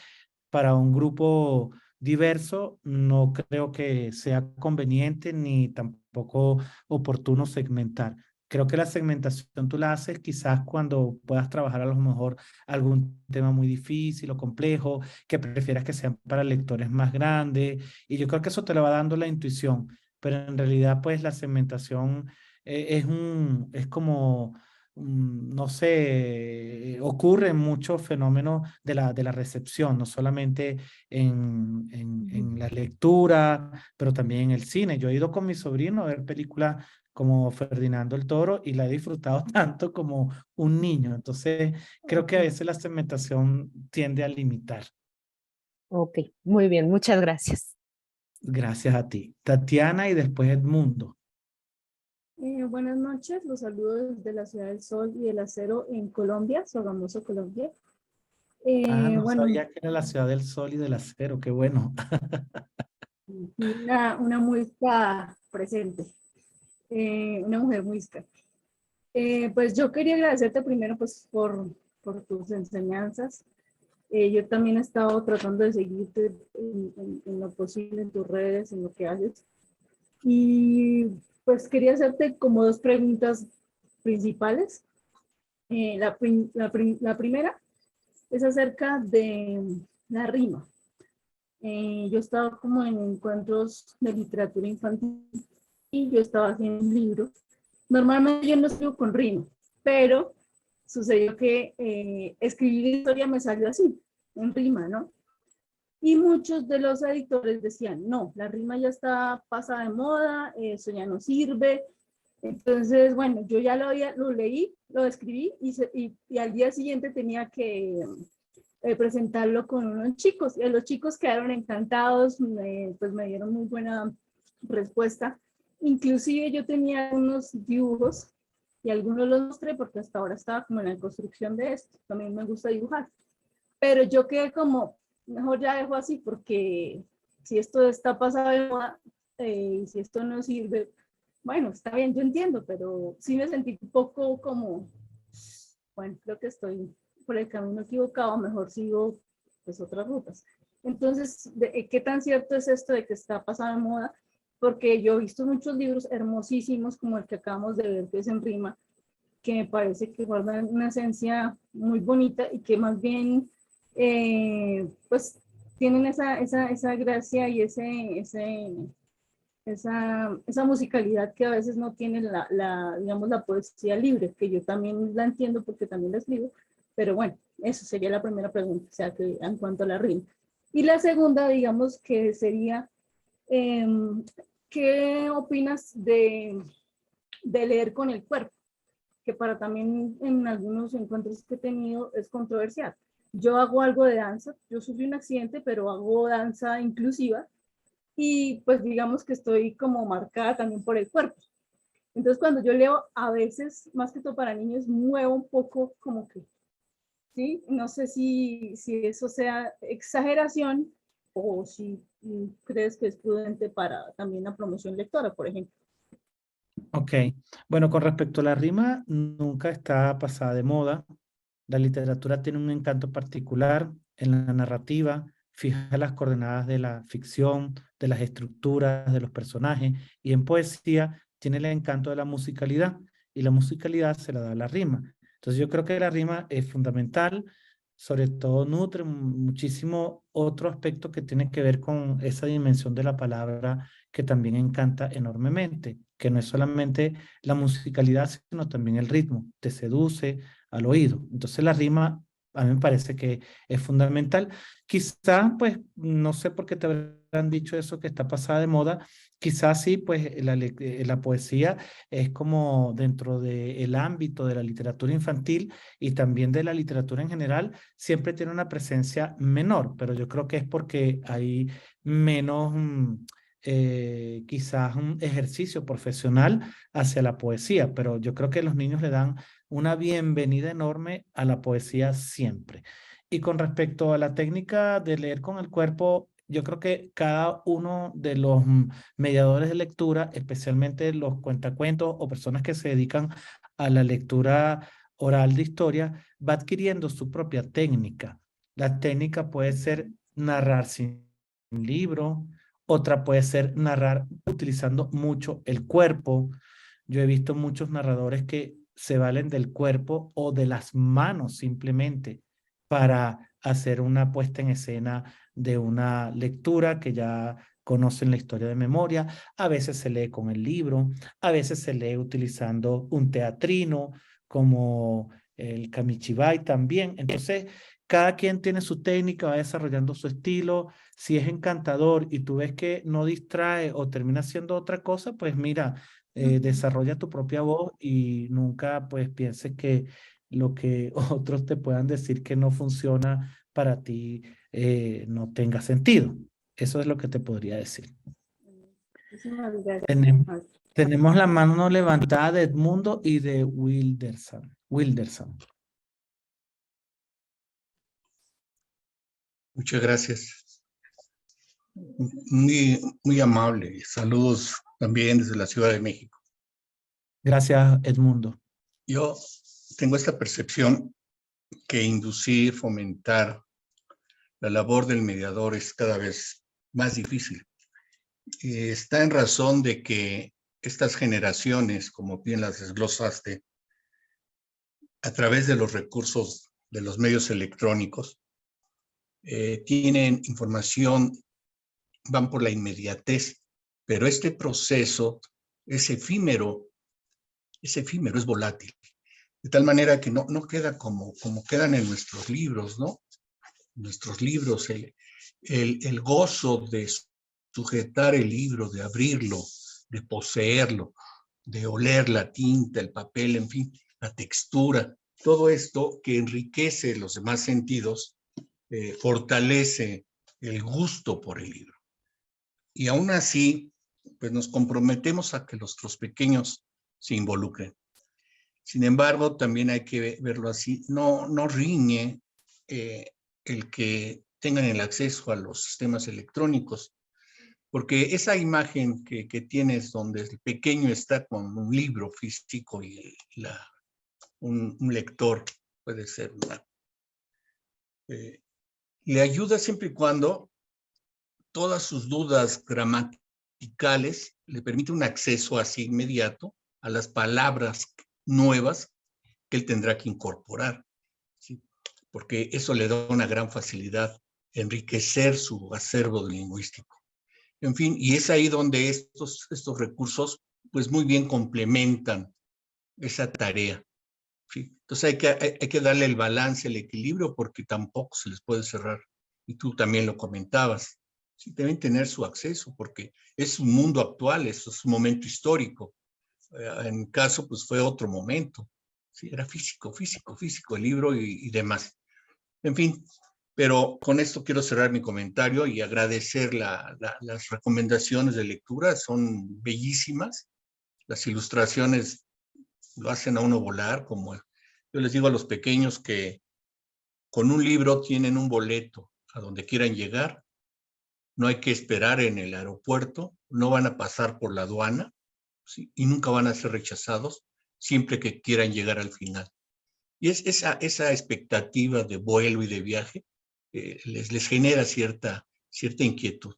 para un grupo diverso, no creo que sea conveniente ni tampoco oportuno segmentar. Creo que la segmentación tú la haces quizás cuando puedas trabajar a lo mejor algún tema muy difícil o complejo, que prefieras que sean para lectores más grandes, y yo creo que eso te lo va dando la intuición, pero en realidad pues la segmentación es como no sé, ocurren muchos fenómenos de la recepción, no solamente Ujú. en la lectura, pero también en el cine. Yo he ido con mi sobrino a ver películas como Ferdinando el Toro y la he disfrutado tanto como un niño. Entonces, creo que a Ok, veces la segmentación tiende a limitar. ok, muy bien, muchas gracias. Gracias a ti. Tatiana y después Edmundo. Buenas noches, los saludo desde la Ciudad del Sol y del Acero en Colombia, Sogamoso, Colombia. Ah, no Bueno, sabía que era la ciudad del sol y del acero, qué bueno. una muisca presente, una mujer muisca. Pues yo quería agradecerte primero pues por tus enseñanzas. Yo también he estado tratando de seguirte en lo posible en tus redes, en lo que haces. Y pues quería hacerte como dos preguntas principales. La primera es acerca de la rima. Yo estaba como en encuentros de literatura infantil y yo estaba haciendo un libro. Normalmente yo no escribo con rima, pero sucedió que escribir la historia me salió así, en rima, ¿no? Y muchos de los editores decían, no, la rima ya está pasada de moda, eso ya no sirve. Entonces, bueno, yo ya lo leí, lo escribí y al día siguiente tenía que presentarlo con unos chicos. Y los chicos quedaron encantados, pues me dieron muy buena respuesta. Inclusive yo tenía unos dibujos y algunos los mostré porque hasta ahora estaba como en la construcción de esto. También me gusta dibujar. Pero yo quedé como, mejor ya dejo así porque si esto está pasado de moda y si esto no sirve, bueno, está bien, yo entiendo, pero sí me sentí un poco como, bueno, creo que estoy por el camino equivocado, mejor sigo pues otras rutas. Entonces, ¿qué tan cierto es esto de que está pasado de moda? Porque yo he visto muchos libros hermosísimos como el que acabamos de ver, que es en rima, que me parece que guardan una esencia muy bonita y que más bien pues tienen esa gracia y esa musicalidad que a veces no tiene digamos, la poesía libre, que yo también la entiendo porque también la escribo, pero bueno, eso sería la primera pregunta, o sea, que en cuanto a la rima. Y la segunda, digamos, que sería, ¿qué opinas de leer con el cuerpo? Que para también en algunos encuentros que he tenido es controversial. Yo hago algo de danza, yo sufrí un accidente, pero hago danza inclusiva y pues digamos que estoy como marcada también por el cuerpo. Entonces cuando yo leo, a veces, más que todo para niños, muevo un poco como que, ¿sí? No sé si eso sea exageración o si crees que es prudente para también la promoción lectora, por ejemplo. Ok, bueno, con respecto a la rima, nunca está pasada de moda. La literatura tiene un encanto particular en la narrativa, fija las coordenadas de la ficción, de las estructuras, de los personajes, y en poesía tiene el encanto de la musicalidad, y la musicalidad se la da la rima. Entonces yo creo que la rima es fundamental, sobre todo nutre muchísimo otro aspecto que tiene que ver con esa dimensión de la palabra que también encanta enormemente, que no es solamente la musicalidad, sino también el ritmo, te seduce al oído. Entonces la rima a mí me parece que es fundamental. Quizá, pues, no sé por qué te habrán dicho eso que está pasada de moda, quizás sí, pues la poesía es como dentro del ámbito de la literatura infantil y también de la literatura en general, siempre tiene una presencia menor, pero yo creo que es porque hay menos... quizás un ejercicio profesional hacia la poesía, pero yo creo que los niños le dan una bienvenida enorme a la poesía siempre. Y con respecto a la técnica de leer con el cuerpo, yo creo que cada uno de los mediadores de lectura, especialmente los cuentacuentos o personas que se dedican a la lectura oral de historia, va adquiriendo su propia técnica. La técnica puede ser narrar sin libro, otra puede ser narrar utilizando mucho el cuerpo. Yo he visto muchos narradores que se valen del cuerpo o de las manos simplemente para hacer una puesta en escena de una lectura que ya conocen la historia de memoria. A veces se lee con el libro, a veces se lee utilizando un teatrino como el Kamichibai también. Entonces, cada quien tiene su técnica, va desarrollando su estilo. Si es encantador y tú ves que no distrae o termina siendo otra cosa, pues mira, desarrolla tu propia voz y nunca pues pienses que lo que otros te puedan decir que no funciona para ti no tenga sentido. Eso es lo que te podría decir. Muchísimas gracias. Tenemos la mano levantada de Edmundo y de Wilderson. Muchas gracias. Muy amable. Saludos también desde la Ciudad de México. Gracias, Edmundo. Yo tengo esta percepción que inducir, fomentar la labor del mediador es cada vez más difícil. Está en razón de que estas generaciones, como bien las desglosaste, a través de los recursos de los medios electrónicos, tienen información, van por la inmediatez, pero este proceso es efímero, es volátil, de tal manera que no queda como quedan en nuestros libros, ¿no? Nuestros libros, el gozo de sujetar el libro, de abrirlo, de poseerlo, de oler la tinta, el papel, en fin, la textura, todo esto que enriquece los demás sentidos, fortalece el gusto por el libro. Y aún así, pues nos comprometemos a que nuestros pequeños se involucren. Sin embargo, también hay que verlo así, no riñe el que tengan el acceso a los sistemas electrónicos, porque esa imagen que tienes donde el pequeño está con un libro físico y un lector, puede ser le ayuda siempre y cuando todas sus dudas gramaticales le permite un acceso así inmediato a las palabras nuevas que él tendrá que incorporar, ¿sí? Porque eso le da una gran facilidad, enriquecer su acervo lingüístico. En fin, y es ahí donde estos recursos pues muy bien complementan esa tarea, ¿sí? Entonces hay que darle el balance, el equilibrio, porque tampoco se les puede cerrar. Y tú también lo comentabas. Sí, deben tener su acceso, porque es un mundo actual, es un momento histórico. En mi caso, pues fue otro momento. Sí, era físico el libro y demás. En fin, pero con esto quiero cerrar mi comentario y agradecer las recomendaciones de lectura, son bellísimas. Las ilustraciones lo hacen a uno volar, como yo les digo a los pequeños que con un libro tienen un boleto a donde quieran llegar, no hay que esperar en el aeropuerto, no van a pasar por la aduana, ¿sí? Y nunca van a ser rechazados siempre que quieran llegar al final. Y es esa expectativa de vuelo y de viaje les genera cierta inquietud.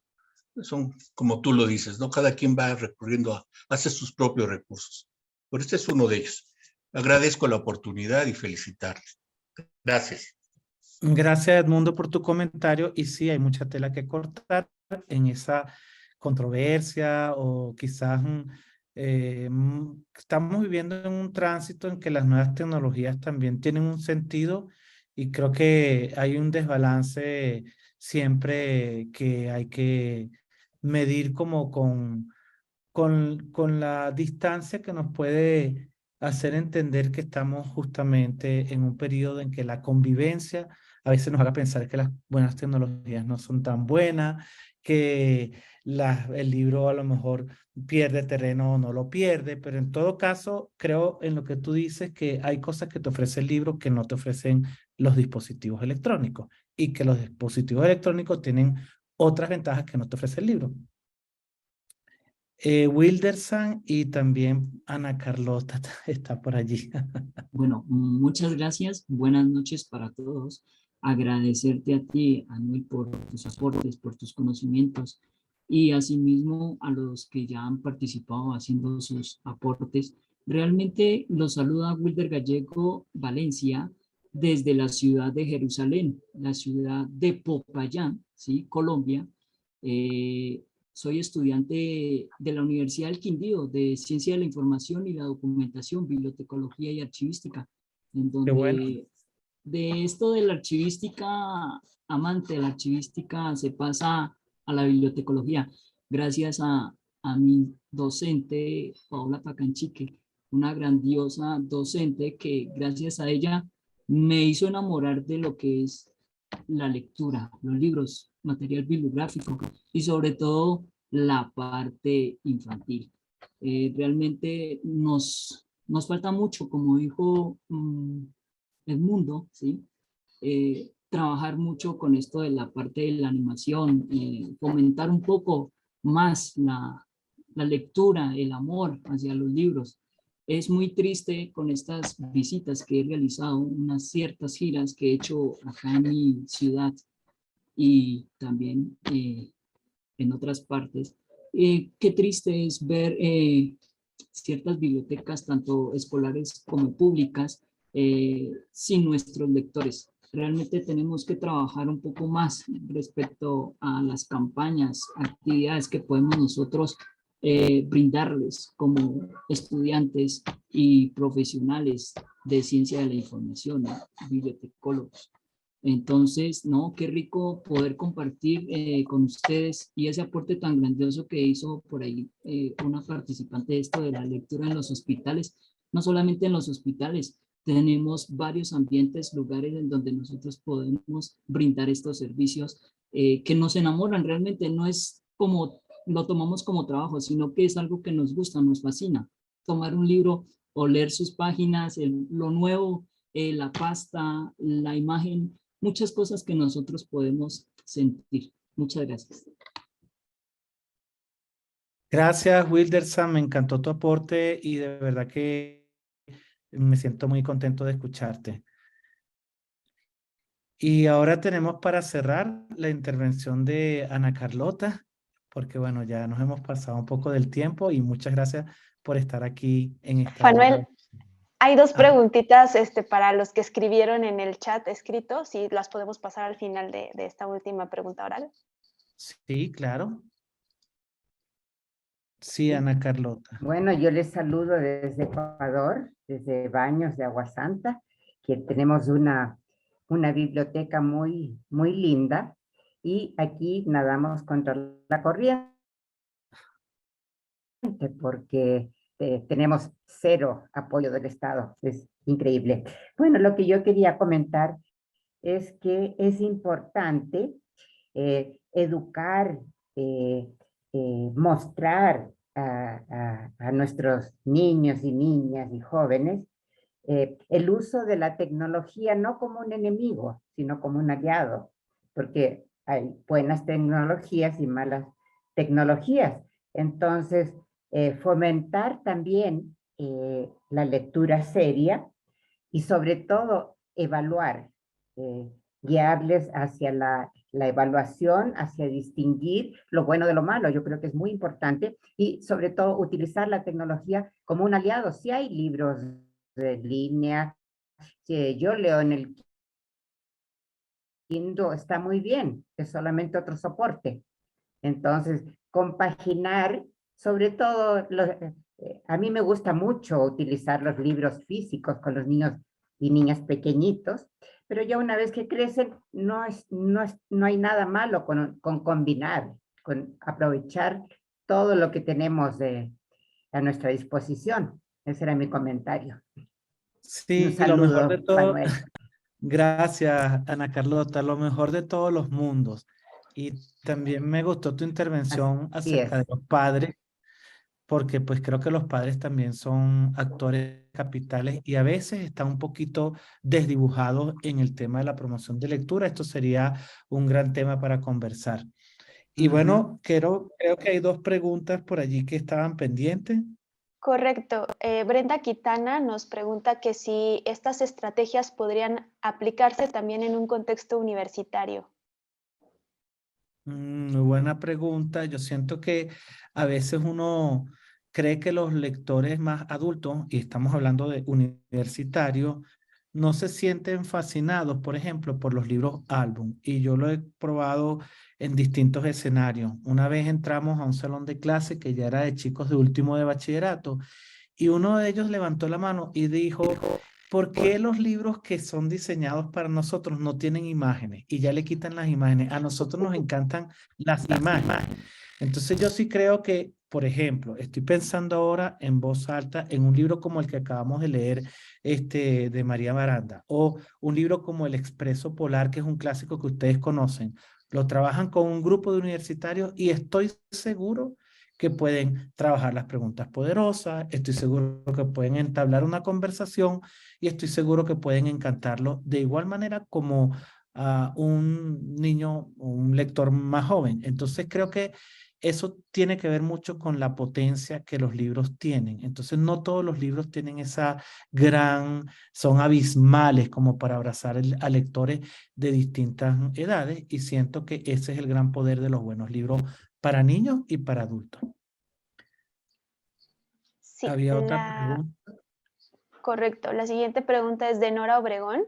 Son, como tú lo dices, ¿no? Cada quien va recurriendo a hacer sus propios recursos. Pero este es uno de ellos. Agradezco la oportunidad y felicitarles. Gracias. Gracias, Edmundo, por tu comentario. Y sí, hay mucha tela que cortar en esa controversia o quizás estamos viviendo en un tránsito en que las nuevas tecnologías también tienen un sentido y creo que hay un desbalance siempre que hay que medir como con la distancia que nos puede hacer entender que estamos justamente en un periodo en que la convivencia a veces nos haga pensar que las buenas tecnologías no son tan buenas, que el libro a lo mejor pierde terreno o no lo pierde, pero en todo caso creo en lo que tú dices que hay cosas que te ofrece el libro que no te ofrecen los dispositivos electrónicos y que los dispositivos electrónicos tienen otras ventajas que no te ofrece el libro. Wildersan y también Ana Carlota está por allí. Bueno, muchas gracias. Buenas noches para todos. Agradecerte a ti, Anuel, por tus aportes, por tus conocimientos y asimismo a los que ya han participado haciendo sus aportes. Realmente los saluda Wilder Gallego Valencia desde la ciudad de Jerusalén, la ciudad de Popayán, ¿sí? Colombia. Soy estudiante de la Universidad del Quindío de Ciencia de la Información y la Documentación, Bibliotecología y Archivística, en donde Qué bueno. de esto de la archivística, amante de la archivística, se pasa a la bibliotecología, gracias a mi docente, Paola Pacanchique, una grandiosa docente que gracias a ella me hizo enamorar de lo que es la lectura, los libros, material bibliográfico y sobre todo la parte infantil. Realmente nos falta mucho, como dijo Edmundo, ¿sí? Trabajar mucho con esto de la parte de la animación, fomentar un poco más la lectura, el amor hacia los libros. Es muy triste con estas visitas que he realizado, unas ciertas giras que he hecho acá en mi ciudad y también en otras partes. Qué triste es ver ciertas bibliotecas, tanto escolares como públicas, sin nuestros lectores. realmente tenemos que trabajar un poco más respecto a las campañas, actividades que podemos nosotros brindarles como estudiantes y profesionales de ciencia de la información, bibliotecólogos. Entonces, no, qué rico poder compartir con ustedes y ese aporte tan grandioso que hizo por ahí una participante de esto de la lectura en los hospitales. No solamente en los hospitales, tenemos varios ambientes, lugares en donde nosotros podemos brindar estos servicios que nos enamoran. Realmente no es como lo tomamos como trabajo, sino que es algo que nos gusta, nos fascina. Tomar un libro o leer sus páginas, lo nuevo, la pasta, la imagen, muchas cosas que nosotros podemos sentir. Muchas gracias. Gracias, Wilderson. Me encantó tu aporte y de verdad que me siento muy contento de escucharte. Y ahora tenemos para cerrar la intervención de Ana Carlota, porque bueno, ya nos hemos pasado un poco del tiempo y muchas gracias por estar aquí en esta hora. Manuel, hay dos preguntitas para los que escribieron en el chat escrito, si las podemos pasar al final de esta última pregunta oral. Sí, claro. Sí, Ana Carlota. Bueno, yo les saludo desde Ecuador, desde Baños de Agua Santa, que tenemos una biblioteca muy linda y aquí nadamos contra la corriente porque tenemos cero apoyo del Estado. Es increíble. Bueno, lo que yo quería comentar es que es importante educar, mostrar a nuestros niños y niñas y jóvenes el uso de la tecnología no como un enemigo, sino como un aliado, porque hay buenas tecnologías y malas tecnologías. Entonces, fomentar también la lectura seria y sobre todo evaluar, guiarles hacia la evaluación, hacia distinguir lo bueno de lo malo. Yo creo que es muy importante y sobre todo utilizar la tecnología como un aliado. Si hay libros de línea, que yo leo en el Kindle, está muy bien, es solamente otro soporte. Entonces, compaginar, sobre todo, a mí me gusta mucho utilizar los libros físicos con los niños y niñas pequeñitos, pero ya una vez que crecen, no hay nada malo con combinar, con aprovechar todo lo que tenemos a nuestra disposición. Ese era mi comentario. Sí, Un saludo, lo mejor de todo. Manuel. Gracias, Ana Carlota, lo mejor de todos los mundos. Y también me gustó tu intervención Así acerca de es. los padres, porque pues creo que los padres también son actores capitales y a veces están un poquito desdibujados en el tema de la promoción de lectura. Esto sería un gran tema para conversar. Y bueno, creo que hay dos preguntas por allí que estaban pendientes. Correcto. Brenda Quitana nos pregunta que si estas estrategias podrían aplicarse también en un contexto universitario. Muy buena pregunta. Yo siento que a veces uno cree que los lectores más adultos, y estamos hablando de universitarios, no se sienten fascinados, por ejemplo, por los libros álbum. Y yo lo he probado en distintos escenarios. Una vez entramos a un salón de clase que ya era de chicos de último de bachillerato y uno de ellos levantó la mano y dijo, ¿por qué los libros que son diseñados para nosotros no tienen imágenes? Y ya le quitan las imágenes. A nosotros nos encantan las imágenes. Entonces yo sí creo que, por ejemplo, estoy pensando ahora en voz alta en un libro como el que acabamos de leer de María Baranda, o un libro como El Expreso Polar, que es un clásico que ustedes conocen. Lo trabajan con un grupo de universitarios y estoy seguro que pueden trabajar las preguntas poderosas, estoy seguro que pueden entablar una conversación y estoy seguro que pueden encantarlo de igual manera como a un niño o un lector más joven. Entonces creo que eso tiene que ver mucho con la potencia que los libros tienen. Entonces no todos los libros tienen esa son abismales como para abrazar a lectores de distintas edades y siento que ese es el gran poder de los buenos libros para niños y para adultos. Sí, Había otra pregunta. correcto. La siguiente pregunta es de Nora Obregón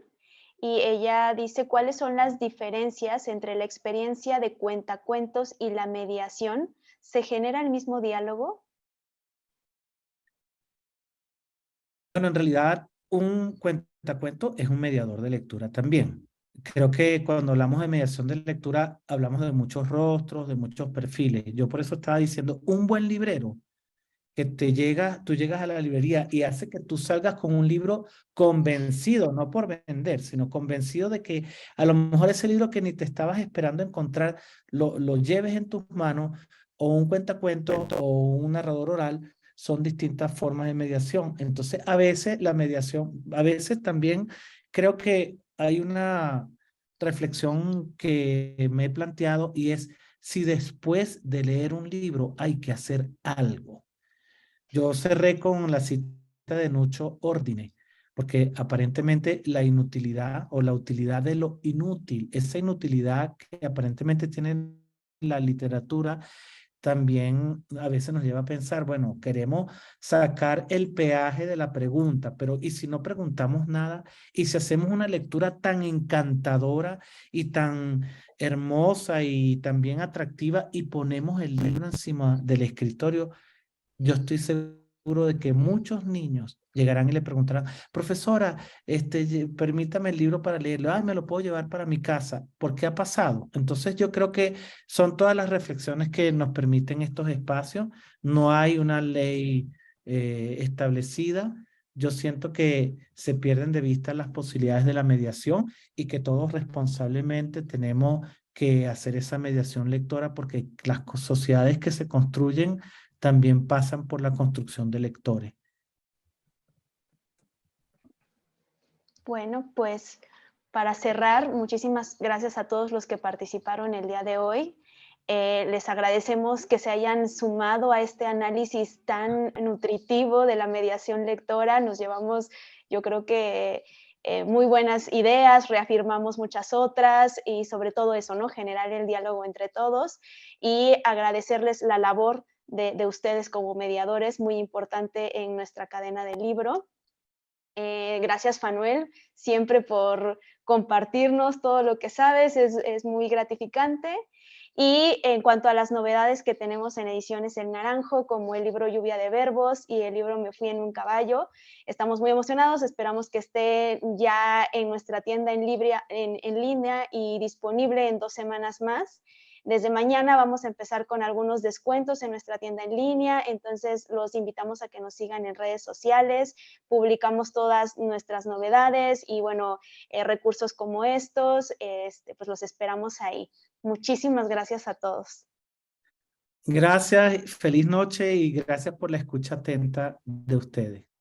y ella dice, ¿cuáles son las diferencias entre la experiencia de cuentacuentos y la mediación? ¿Se genera el mismo diálogo? Bueno, en realidad un cuentacuento es un mediador de lectura también. Creo que cuando hablamos de mediación de lectura, hablamos de muchos rostros, de muchos perfiles. Yo por eso estaba diciendo, un buen librero que tú llegas a la librería y hace que tú salgas con un libro convencido, no por vender, sino convencido de que a lo mejor ese libro que ni te estabas esperando encontrar, lo lleves en tus manos, o un cuentacuentos o un narrador oral, son distintas formas de mediación. Entonces, a veces la mediación, a veces también creo que hay una reflexión que me he planteado y es si después de leer un libro hay que hacer algo. Yo cerré con la cita de Nuccio Ordine, porque aparentemente la inutilidad o la utilidad de lo inútil, esa inutilidad que aparentemente tiene la literatura, también a veces nos lleva a pensar, bueno, queremos sacar el peaje de la pregunta, pero ¿y si no preguntamos nada? ¿Y si hacemos una lectura tan encantadora y tan hermosa y también atractiva y ponemos el libro encima del escritorio? Yo estoy seguro de que muchos niños llegarán y le preguntarán, profesora, permítame el libro para leerlo. Ay, me lo puedo llevar para mi casa. ¿Por qué ha pasado? Entonces yo creo que son todas las reflexiones que nos permiten estos espacios. No hay una ley establecida. Yo siento que se pierden de vista las posibilidades de la mediación y que todos responsablemente tenemos que hacer esa mediación lectora, porque las sociedades que se construyen también pasan por la construcción de lectores. Bueno, pues para cerrar, muchísimas gracias a todos los que participaron el día de hoy. Les agradecemos que se hayan sumado a este análisis tan nutritivo de la mediación lectora. Nos llevamos, yo creo que muy buenas ideas, reafirmamos muchas otras y sobre todo eso, ¿no? Generar el diálogo entre todos y agradecerles la labor de ustedes como mediadores, muy importante en nuestra cadena de libro. Gracias, Fanuel, siempre por compartirnos todo lo que sabes, es muy gratificante. Y en cuanto a las novedades que tenemos en Ediciones El Naranjo, como el libro Lluvia de Verbos y el libro Me Fui en un Caballo, estamos muy emocionados, esperamos que esté ya en nuestra tienda en línea y disponible en 2 semanas más. Desde mañana vamos a empezar con algunos descuentos en nuestra tienda en línea, entonces los invitamos a que nos sigan en redes sociales, publicamos todas nuestras novedades y bueno, recursos como estos, pues los esperamos ahí. Muchísimas gracias a todos. Gracias, feliz noche y gracias por la escucha atenta de ustedes.